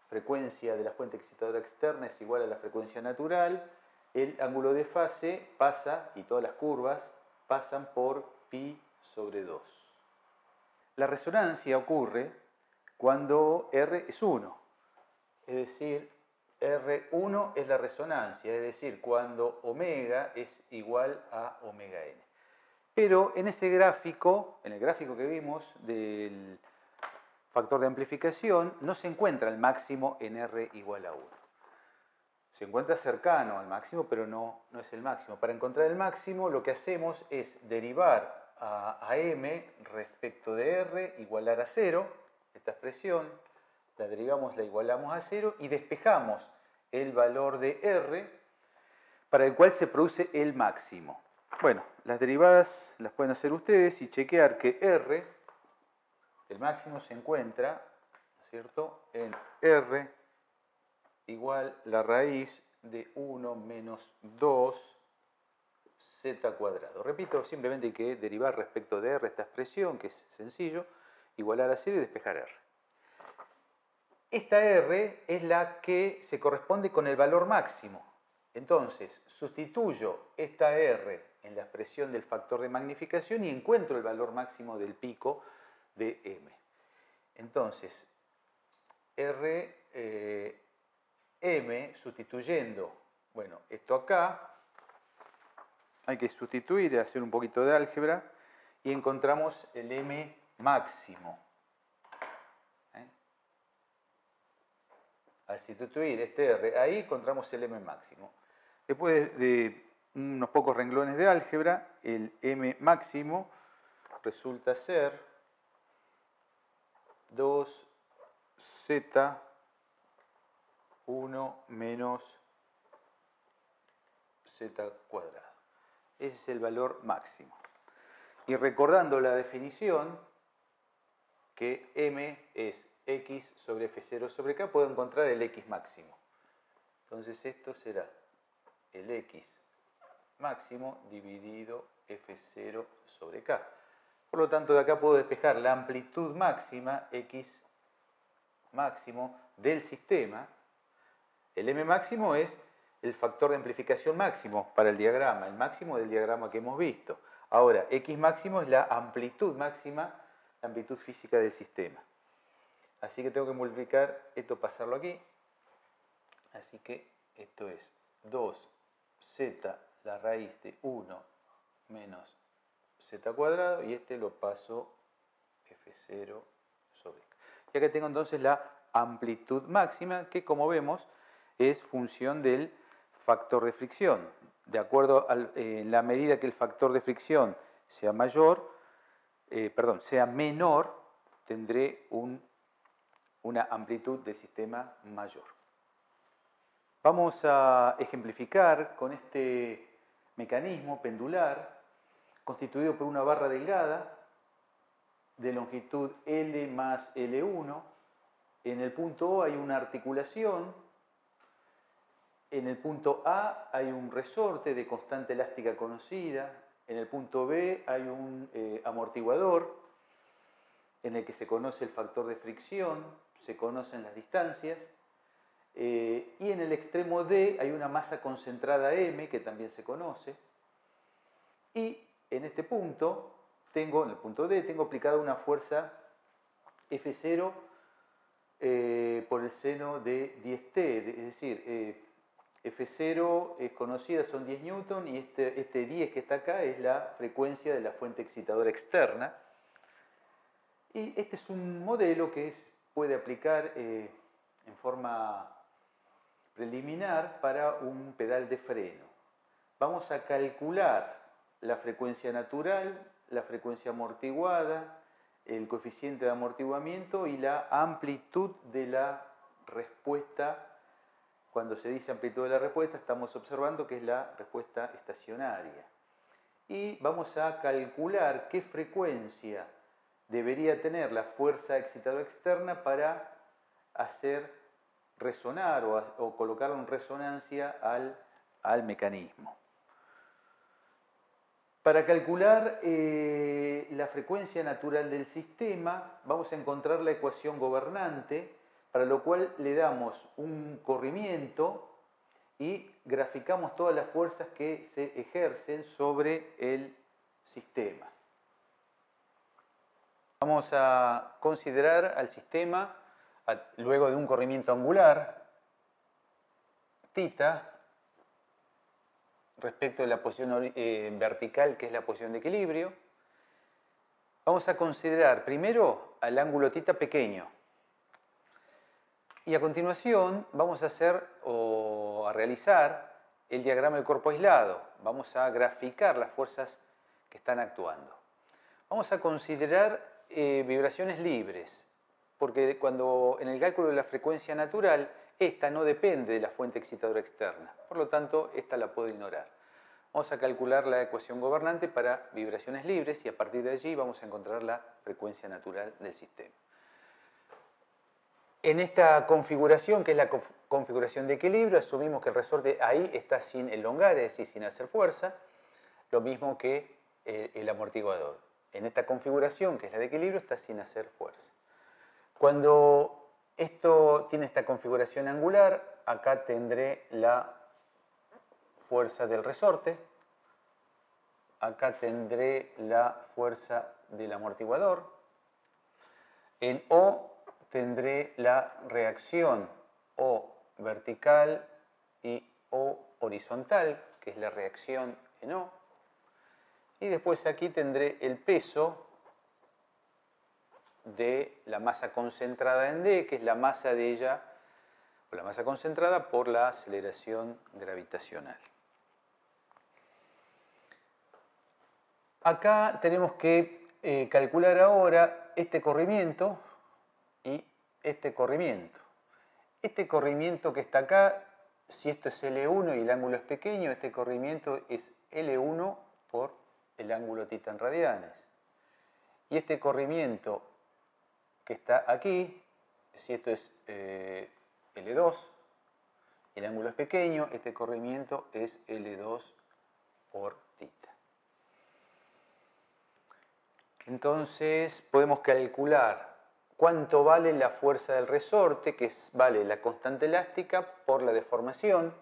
frecuencia de la fuente excitadora externa es igual a la frecuencia natural, el ángulo de fase pasa, y todas las curvas pasan por pi sobre 2. La resonancia ocurre cuando R es 1, es decir, R1 es la resonancia, es decir, cuando omega es igual a omega n. Pero en ese gráfico, en el gráfico que vimos del factor de amplificación, no se encuentra el máximo en R igual a 1. Se encuentra cercano al máximo, pero no es el máximo. Para encontrar el máximo, lo que hacemos es derivar a M respecto de R, igualar a 0, esta expresión, la derivamos, la igualamos a 0 y despejamos el valor de R para el cual se produce el máximo. Bueno, las derivadas las pueden hacer ustedes y chequear que R, el máximo, se encuentra, ¿no es cierto?, en R igual la raíz de 1 menos 2 z cuadrado. Repito, simplemente hay que derivar respecto de R esta expresión, que es sencillo, igualar a 0 y despejar R. Esta R es la que se corresponde con el valor máximo. Entonces, sustituyo esta R en la expresión del factor de magnificación y encuentro el valor máximo del pico de M. Entonces, M sustituyendo, bueno, esto acá, hay que sustituir, hacer un poquito de álgebra, y encontramos el M máximo. Al sustituir este R ahí, encontramos el M máximo. Después de unos pocos renglones de álgebra, el M máximo resulta ser 2z1 menos z cuadrado. Ese es el valor máximo. Y recordando la definición, que M es X sobre F0 sobre K, puedo encontrar el X máximo. Entonces esto será el X máximo dividido F0 sobre K. Por lo tanto, de acá puedo despejar la amplitud máxima, X máximo, del sistema. El M máximo es el factor de amplificación máximo para el diagrama, el máximo del diagrama que hemos visto. Ahora, X máximo es la amplitud máxima, la amplitud física del sistema. Así que tengo que multiplicar esto, pasarlo aquí. Así que esto es 2z la raíz de 1 menos z cuadrado y este lo paso F0 sobre K. Y acá tengo entonces la amplitud máxima que, como vemos, es función del factor de fricción. De acuerdo a la medida que el factor de fricción sea sea menor, tendré una amplitud del sistema mayor. Vamos a ejemplificar con este mecanismo pendular constituido por una barra delgada de longitud L más L1. En el punto O hay una articulación. En el punto A hay un resorte de constante elástica conocida. En el punto B hay un amortiguador en el que se conoce el factor de fricción, se conocen las distancias. Y en el extremo D hay una masa concentrada M que también se conoce. Y en este punto, en el punto D, tengo aplicada una fuerza F0 por el seno de 10T, es decir, F0 es conocida, son 10 newton, y este 10 que está acá es la frecuencia de la fuente excitadora externa. Y este es un modelo que puede aplicar en forma preliminar para un pedal de freno. Vamos a calcular la frecuencia natural, la frecuencia amortiguada, el coeficiente de amortiguamiento y la amplitud de la respuesta. Cuando se dice amplitud de la respuesta, estamos observando que es la respuesta estacionaria. Y vamos a calcular qué frecuencia debería tener la fuerza excitadora externa para hacer resonar o colocarlo en resonancia al mecanismo. Para calcular la frecuencia natural del sistema, vamos a encontrar la ecuación gobernante, para lo cual le damos un corrimiento y graficamos todas las fuerzas que se ejercen sobre el sistema. Vamos a considerar al sistema luego de un corrimiento angular, θ, respecto de la posición vertical, que es la posición de equilibrio. Vamos a considerar primero al ángulo θ pequeño. Y a continuación vamos a hacer o a realizar el diagrama del cuerpo aislado. Vamos a graficar las fuerzas que están actuando. Vamos a considerar vibraciones libres, porque cuando en el cálculo de la frecuencia natural, esta no depende de la fuente excitadora externa. Por lo tanto, esta la puedo ignorar. Vamos a calcular la ecuación gobernante para vibraciones libres y a partir de allí vamos a encontrar la frecuencia natural del sistema. En esta configuración, que es la configuración de equilibrio, asumimos que el resorte ahí está sin elongar, es decir, sin hacer fuerza, lo mismo que el amortiguador. En esta configuración, que es la de equilibrio, está sin hacer fuerza. Cuando esto tiene esta configuración angular, acá tendré la fuerza del resorte, acá tendré la fuerza del amortiguador, en O tendré la reacción O vertical y O horizontal, que es la reacción en O. Y después aquí tendré el peso de la masa concentrada en D, que es la masa de ella, o la masa concentrada por la aceleración gravitacional. Acá tenemos que calcular ahora este corrimiento y este corrimiento. Este corrimiento que está acá, si esto es L1 y el ángulo es pequeño, este corrimiento es L1 por el ángulo θ en radianes. Y este corrimiento que está aquí, si esto es L2 y el ángulo es pequeño, este corrimiento es L2 por θ. Entonces podemos calcular cuánto vale la fuerza del resorte, que vale la constante elástica por la deformación.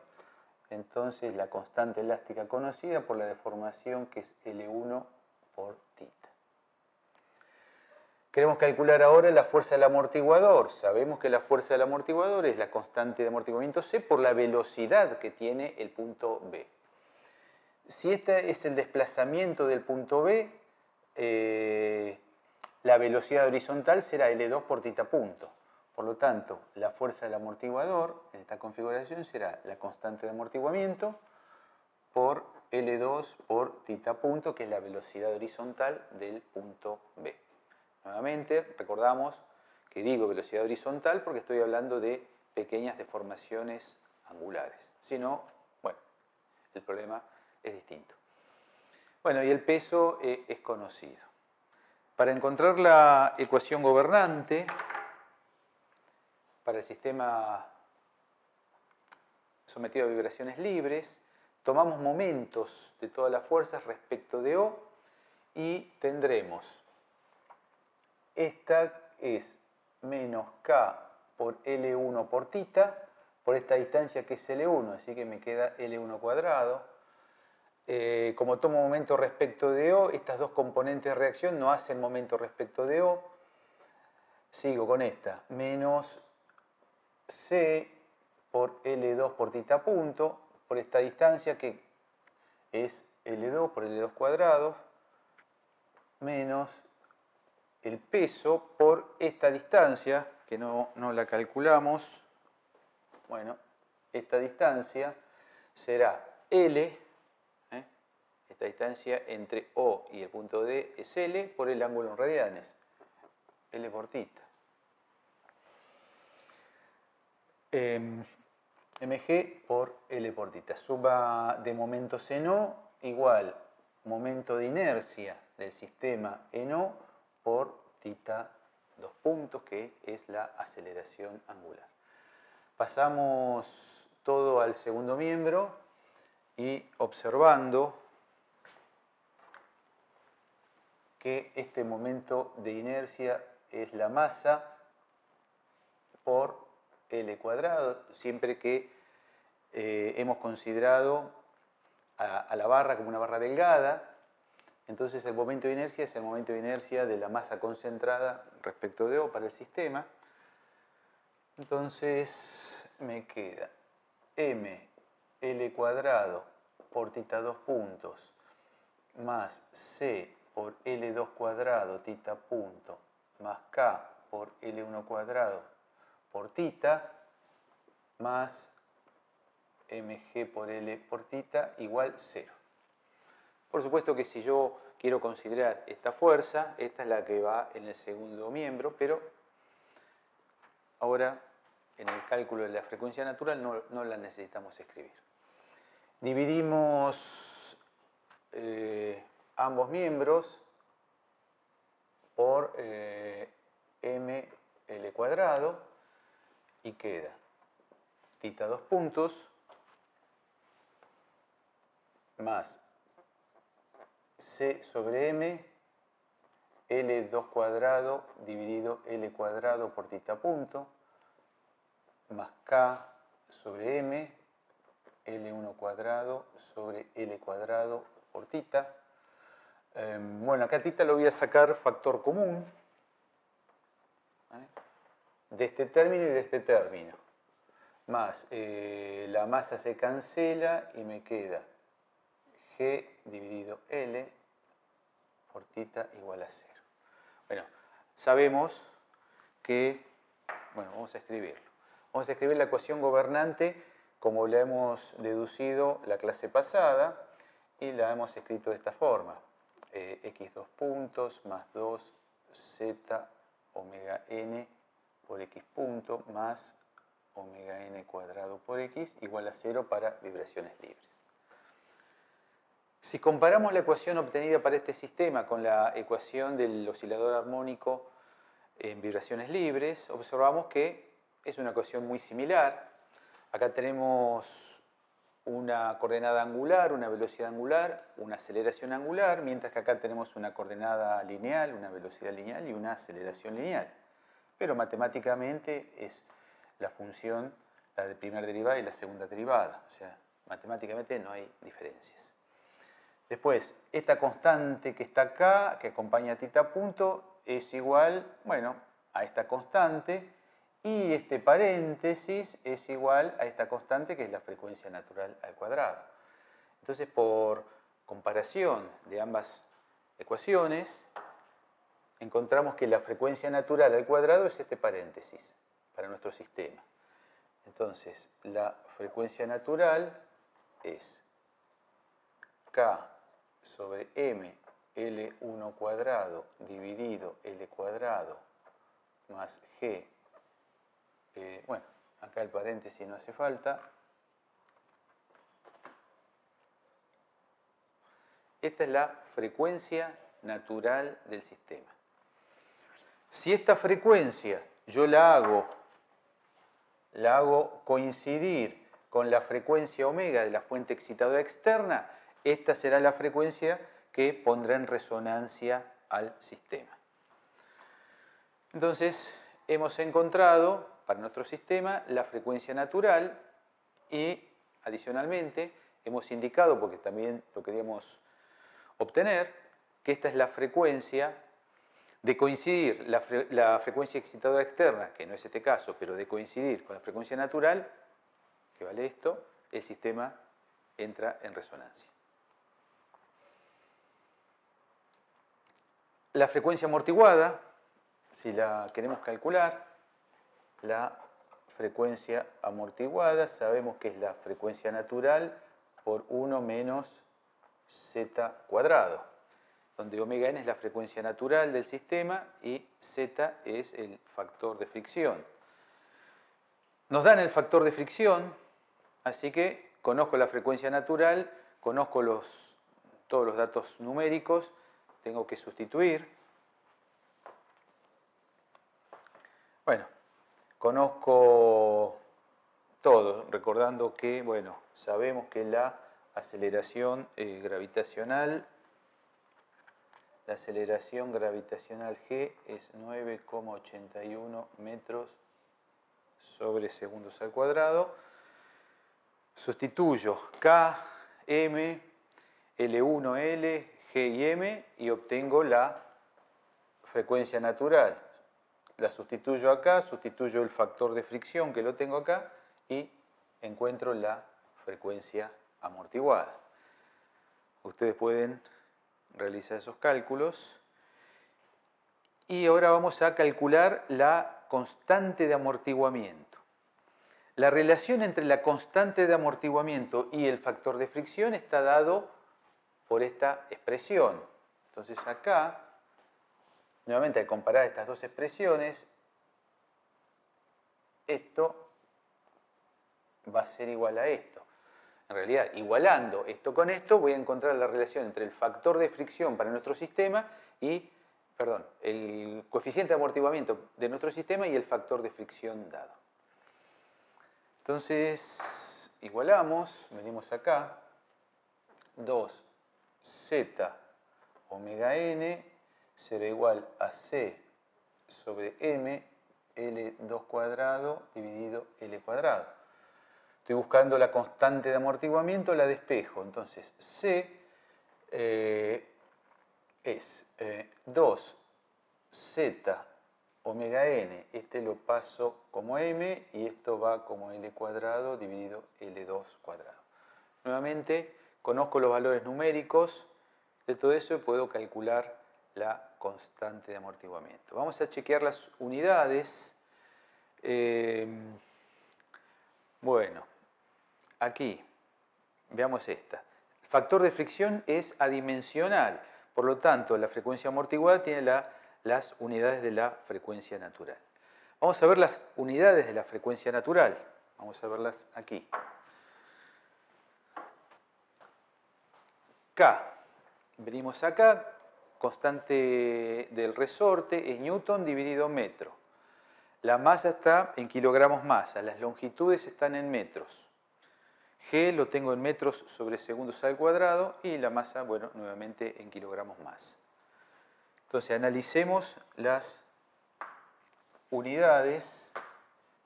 Entonces la constante elástica conocida por la deformación, que es L1 por θ. Queremos calcular ahora la fuerza del amortiguador. Sabemos que la fuerza del amortiguador es la constante de amortiguamiento C por la velocidad que tiene el punto B. Si este es el desplazamiento del punto B, la velocidad horizontal será L2 por θ punto. Por lo tanto, la fuerza del amortiguador en esta configuración será la constante de amortiguamiento por L2 por θ punto, que es la velocidad horizontal del punto B. Nuevamente, recordamos que digo velocidad horizontal porque estoy hablando de pequeñas deformaciones angulares. Si no, bueno, el problema es distinto. Bueno, y el peso es conocido. Para encontrar la ecuación gobernante para el sistema sometido a vibraciones libres, tomamos momentos de todas las fuerzas respecto de O y tendremos, esta es menos K por L1 por θ, por esta distancia que es L1, así que me queda L1 cuadrado. Como tomo momento respecto de O, estas dos componentes de reacción no hacen momento respecto de O. Sigo con esta, menos C por L2 por θ punto, por esta distancia que es L2 por L2 cuadrado, menos el peso por esta distancia, que no la calculamos. Bueno, esta distancia será L, esta distancia entre O y el punto D es L por el ángulo en radianes, L por θ. mg por L por θ. Suma de momentos en O igual momento de inercia del sistema en O por θ dos puntos, que es la aceleración angular. Pasamos todo al segundo miembro y observando que este momento de inercia es la masa por L cuadrado, siempre que hemos considerado a la barra como una barra delgada. Entonces el momento de inercia es el momento de inercia de la masa concentrada respecto de O para el sistema. Entonces me queda m L cuadrado por θ dos puntos más C por L2 cuadrado θ punto más K por L1 cuadrado por θ más mg por L por θ igual 0. Por supuesto que si yo quiero considerar esta fuerza, esta es la que va en el segundo miembro, pero ahora en el cálculo de la frecuencia natural no la necesitamos escribir. Dividimos ambos miembros por ml cuadrado y queda θ dos puntos más C sobre M, L2 cuadrado dividido L cuadrado por θ punto, más K sobre M, L1 cuadrado sobre L cuadrado por θ. Bueno, acá θ lo voy a sacar factor común, de este término y de este término. Más la masa se cancela y me queda G dividido L por θ igual a 0. Bueno, sabemos que, bueno, vamos a escribirlo. Vamos a escribir la ecuación gobernante como la hemos deducido la clase pasada y la hemos escrito de esta forma. X dos puntos más 2z omega n por x punto más omega n cuadrado por x igual a 0 para vibraciones libres. Si comparamos la ecuación obtenida para este sistema con la ecuación del oscilador armónico en vibraciones libres, observamos que es una ecuación muy similar. Acá tenemos una coordenada angular, una velocidad angular, una aceleración angular, mientras que acá tenemos una coordenada lineal, una velocidad lineal y una aceleración lineal. Pero matemáticamente es la función, la de primera derivada y la segunda derivada. O sea, matemáticamente no hay diferencias. Después, esta constante que está acá, que acompaña a θ punto, es igual, bueno, a esta constante, y este paréntesis es igual a esta constante que es la frecuencia natural al cuadrado. Entonces, por comparación de ambas ecuaciones, encontramos que la frecuencia natural al cuadrado es este paréntesis para nuestro sistema. Entonces, la frecuencia natural es K sobre M L1 cuadrado dividido L cuadrado más G. Bueno, acá el paréntesis no hace falta. Esta es la frecuencia natural del sistema. Si esta frecuencia yo la hago coincidir con la frecuencia omega de la fuente excitadora externa, esta será la frecuencia que pondrá en resonancia al sistema. Entonces, hemos encontrado para nuestro sistema la frecuencia natural y, adicionalmente, hemos indicado, porque también lo queríamos obtener, que esta es la frecuencia de coincidir la frecuencia excitadora externa, que no es este caso, pero de coincidir con la frecuencia natural, que vale esto, el sistema entra en resonancia. La frecuencia amortiguada, si la queremos calcular, la frecuencia amortiguada sabemos que es la frecuencia natural por 1 menos z cuadrado, donde omega n es la frecuencia natural del sistema y z es el factor de fricción. Nos dan el factor de fricción, así que conozco la frecuencia natural, conozco todos los datos numéricos, tengo que sustituir. Bueno, conozco todo, recordando que, bueno, sabemos que la aceleración gravitacional G es 9,81 metros sobre segundos al cuadrado. Sustituyo K, M, L1, L, G y M y obtengo la frecuencia natural. La sustituyo acá, sustituyo el factor de fricción que lo tengo acá y encuentro la frecuencia amortiguada. Ustedes pueden realizar esos cálculos. Y ahora vamos a calcular la constante de amortiguamiento. La relación entre la constante de amortiguamiento y el factor de fricción está dado por esta expresión. Entonces acá, nuevamente al comparar estas dos expresiones, esto va a ser igual a esto. En realidad, igualando esto con esto, voy a encontrar la relación entre el factor de fricción para nuestro sistema y, el coeficiente de amortiguamiento de nuestro sistema y el factor de fricción dado. Entonces, igualamos, venimos acá, 2z omega n será igual a c sobre m L2 cuadrado dividido L cuadrado. Estoy buscando la constante de amortiguamiento, la despejo. Entonces, C es 2z omega n. Este lo paso como m y esto va como L cuadrado dividido L2 cuadrado. Nuevamente, conozco los valores numéricos de todo eso y puedo calcular la constante de amortiguamiento. Vamos a chequear las unidades. Bueno, aquí, veamos esta. El factor de fricción es adimensional, por lo tanto, la frecuencia amortiguada tiene las unidades de la frecuencia natural. Vamos a ver las unidades de la frecuencia natural. Vamos a verlas aquí. K. Venimos acá, constante del resorte es newton dividido metro. La masa está en kilogramos masa, las longitudes están en metros. G lo tengo en metros sobre segundos al cuadrado y la masa, bueno, nuevamente en kilogramos masa. Entonces analicemos las unidades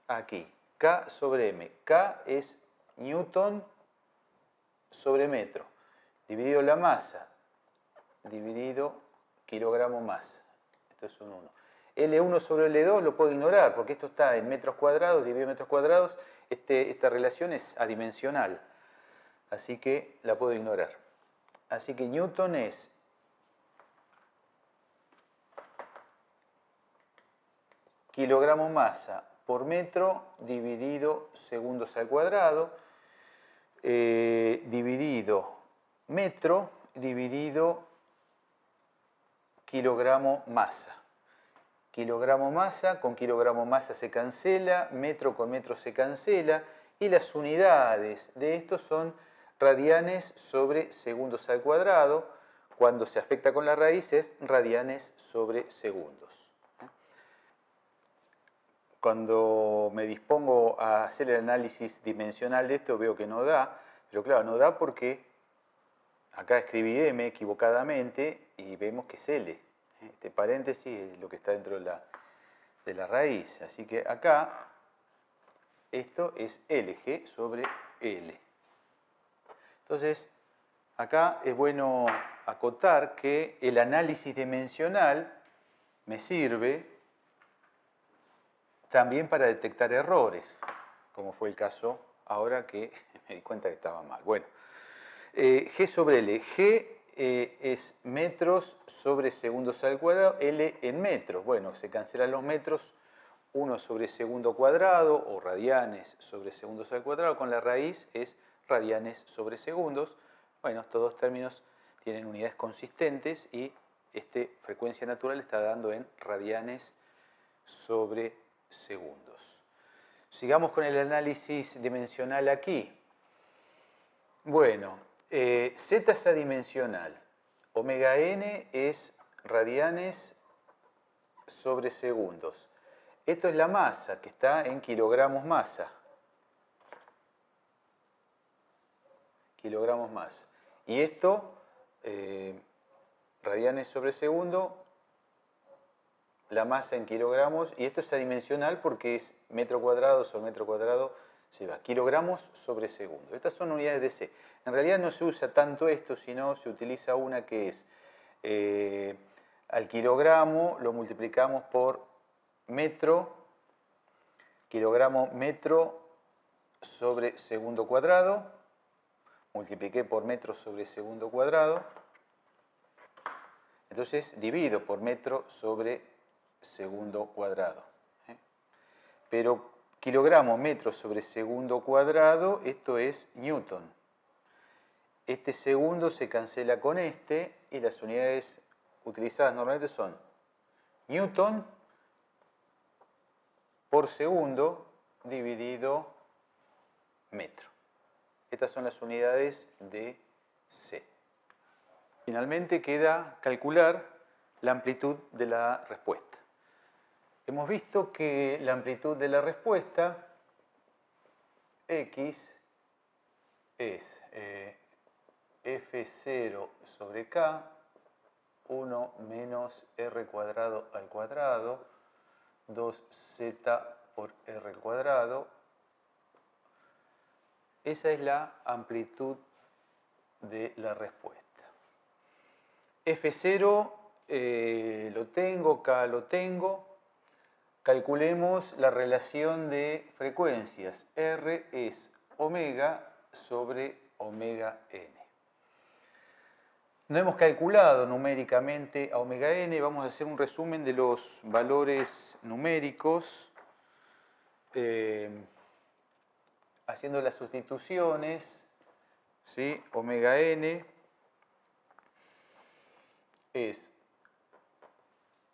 aquí. K sobre M. K es newton sobre metro, dividido la masa, dividido kilogramo masa. Esto es un 1. L1 sobre L2 lo puedo ignorar porque esto está en metros cuadrados, dividido en metros cuadrados. Esta relación es adimensional, así que la puedo ignorar. Así que Newton es kilogramo masa por metro dividido segundos al cuadrado, dividido metro dividido kilogramo masa. Kilogramo masa con kilogramo masa se cancela, metro con metro se cancela, y las unidades de esto son radianes sobre segundos al cuadrado. Cuando se afecta con la raíz es radianes sobre segundos. Cuando me dispongo a hacer el análisis dimensional de esto veo que no da, pero claro, no da porque acá escribí M equivocadamente y vemos que es L. Este paréntesis es lo que está dentro de la raíz. Así que acá esto es LG sobre L. Entonces, acá es bueno acotar que el análisis dimensional me sirve también para detectar errores, como fue el caso ahora que me di cuenta que estaba mal. Bueno, G sobre L. G es metros sobre segundos al cuadrado, L en metros. Bueno, se cancelan los metros, 1 sobre segundo cuadrado o radianes sobre segundos al cuadrado, con la raíz es radianes sobre segundos. Bueno, estos dos términos tienen unidades consistentes y frecuencia natural está dando en radianes sobre segundos. Sigamos con el análisis dimensional aquí. Bueno, Z es adimensional. Omega n es radianes sobre segundos. Esto es la masa, que está en kilogramos masa. Kilogramos masa. Y esto, radianes sobre segundo, la masa en kilogramos, y esto es adimensional porque es metro cuadrado sobre metro cuadrado, se va, kilogramos sobre segundo. Estas son unidades de C. En realidad no se usa tanto esto, sino se utiliza una que es, al kilogramo lo multiplicamos por metro, kilogramo metro sobre segundo cuadrado, multipliqué por metro sobre segundo cuadrado, entonces divido por metro sobre segundo cuadrado. Pero kilogramo metro sobre segundo cuadrado, esto es Newton. Este segundo se cancela con este y las unidades utilizadas normalmente son Newton por segundo dividido metro. Estas son las unidades de C. Finalmente queda calcular la amplitud de la respuesta. Hemos visto que la amplitud de la respuesta X es F0 sobre K, 1 menos R cuadrado al cuadrado, 2Z por R al cuadrado. Esa es la amplitud de la respuesta. F0 lo tengo, K lo tengo. Calculemos la relación de frecuencias. R es omega sobre omega n. No hemos calculado numéricamente a omega n. Vamos a hacer un resumen de los valores numéricos haciendo las sustituciones. ¿Sí? Omega n es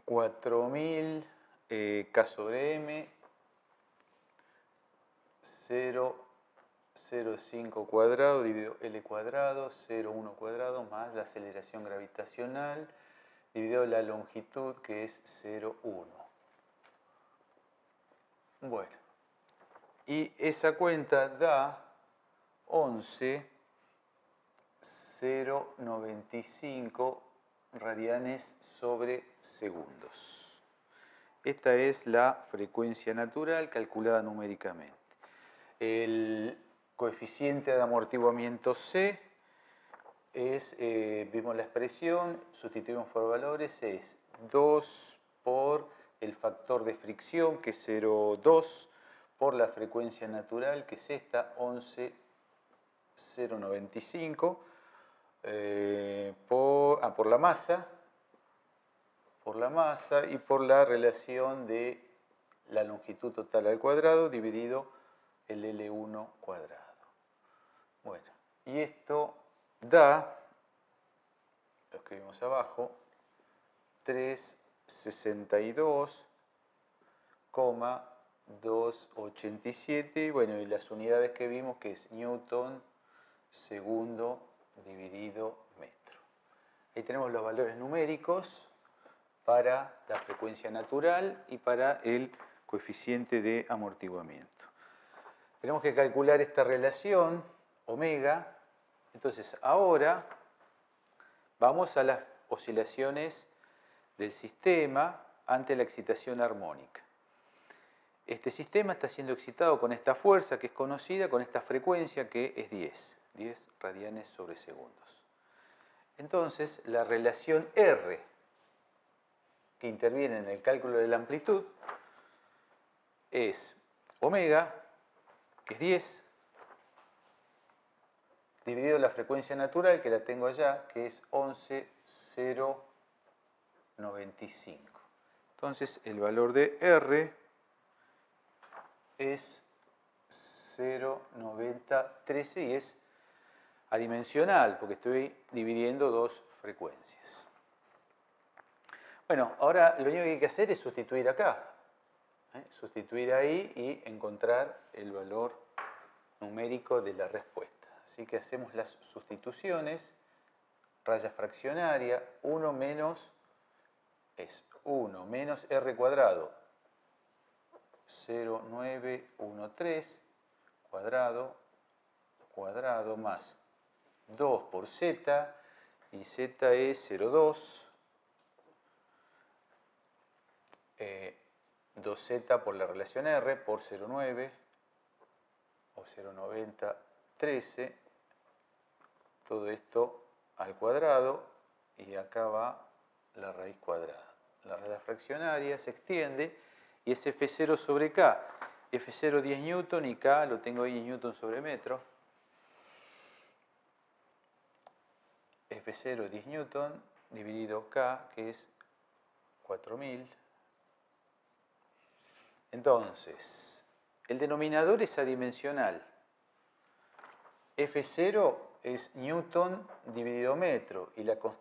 4000 K sobre M, 0,05 cuadrado dividido L cuadrado, 0,1 cuadrado más la aceleración gravitacional dividido la longitud que es 0,1. Bueno, y esa cuenta da 11,095 radianes sobre segundos. Esta es la frecuencia natural calculada numéricamente. El coeficiente de amortiguamiento C es, vimos la expresión, sustituimos por valores, es 2 por el factor de fricción, que es 0,2, por la frecuencia natural, que es esta, 11,095, por la masa y por la relación de la longitud total al cuadrado dividido el L1 cuadrado. Bueno, y esto da, lo escribimos abajo, 362,287, bueno, y las unidades que vimos que es Newton segundo dividido metro. Ahí tenemos los valores numéricos para la frecuencia natural y para el coeficiente de amortiguamiento. Tenemos que calcular esta relación, omega. Entonces, ahora vamos a las oscilaciones del sistema ante la excitación armónica. Este sistema está siendo excitado con esta fuerza que es conocida, con esta frecuencia que es 10 radianes sobre segundos. Entonces, la relación R que interviene en el cálculo de la amplitud es omega, que es 10, dividido la frecuencia natural, que la tengo allá, que es 11,095. Entonces, el valor de R es 0,9013 y es adimensional, porque estoy dividiendo dos frecuencias. Bueno, ahora lo único que hay que hacer es sustituir acá. Sustituir ahí y encontrar el valor numérico de la respuesta. Así que hacemos las sustituciones. Raya fraccionaria, 1 menos R cuadrado, 0,913 cuadrado más 2 por Z, y Z es 0,2, 2Z por la relación R por 0,9 o 0,9013, todo esto al cuadrado, y acá va la raíz cuadrada. La raya fraccionaria se extiende y es F0 sobre K. F0 10 newton y K lo tengo ahí en newton sobre metro. F0 10 newton dividido K, que es 4000. Entonces, el denominador es adimensional. F0 es newton dividido metro y newton.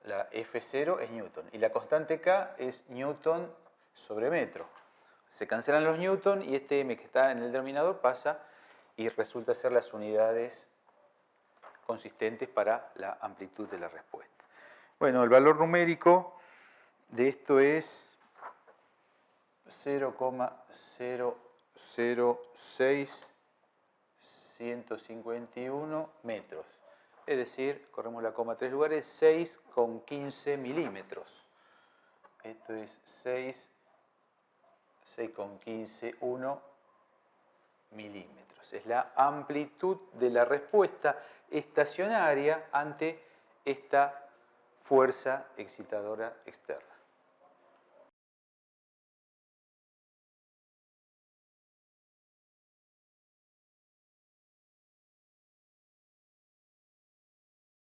La F0 es newton y la constante K es newton sobre metro. Se cancelan los newton y este m que está en el denominador pasa y resulta ser las unidades consistentes para la amplitud de la respuesta. Bueno, el valor numérico de esto es 0,006151 metros. Es decir, corremos la coma 3 lugares, 6,15 milímetros. Esto es 6,151 milímetros. Es la amplitud de la respuesta estacionaria ante esta fuerza excitadora externa.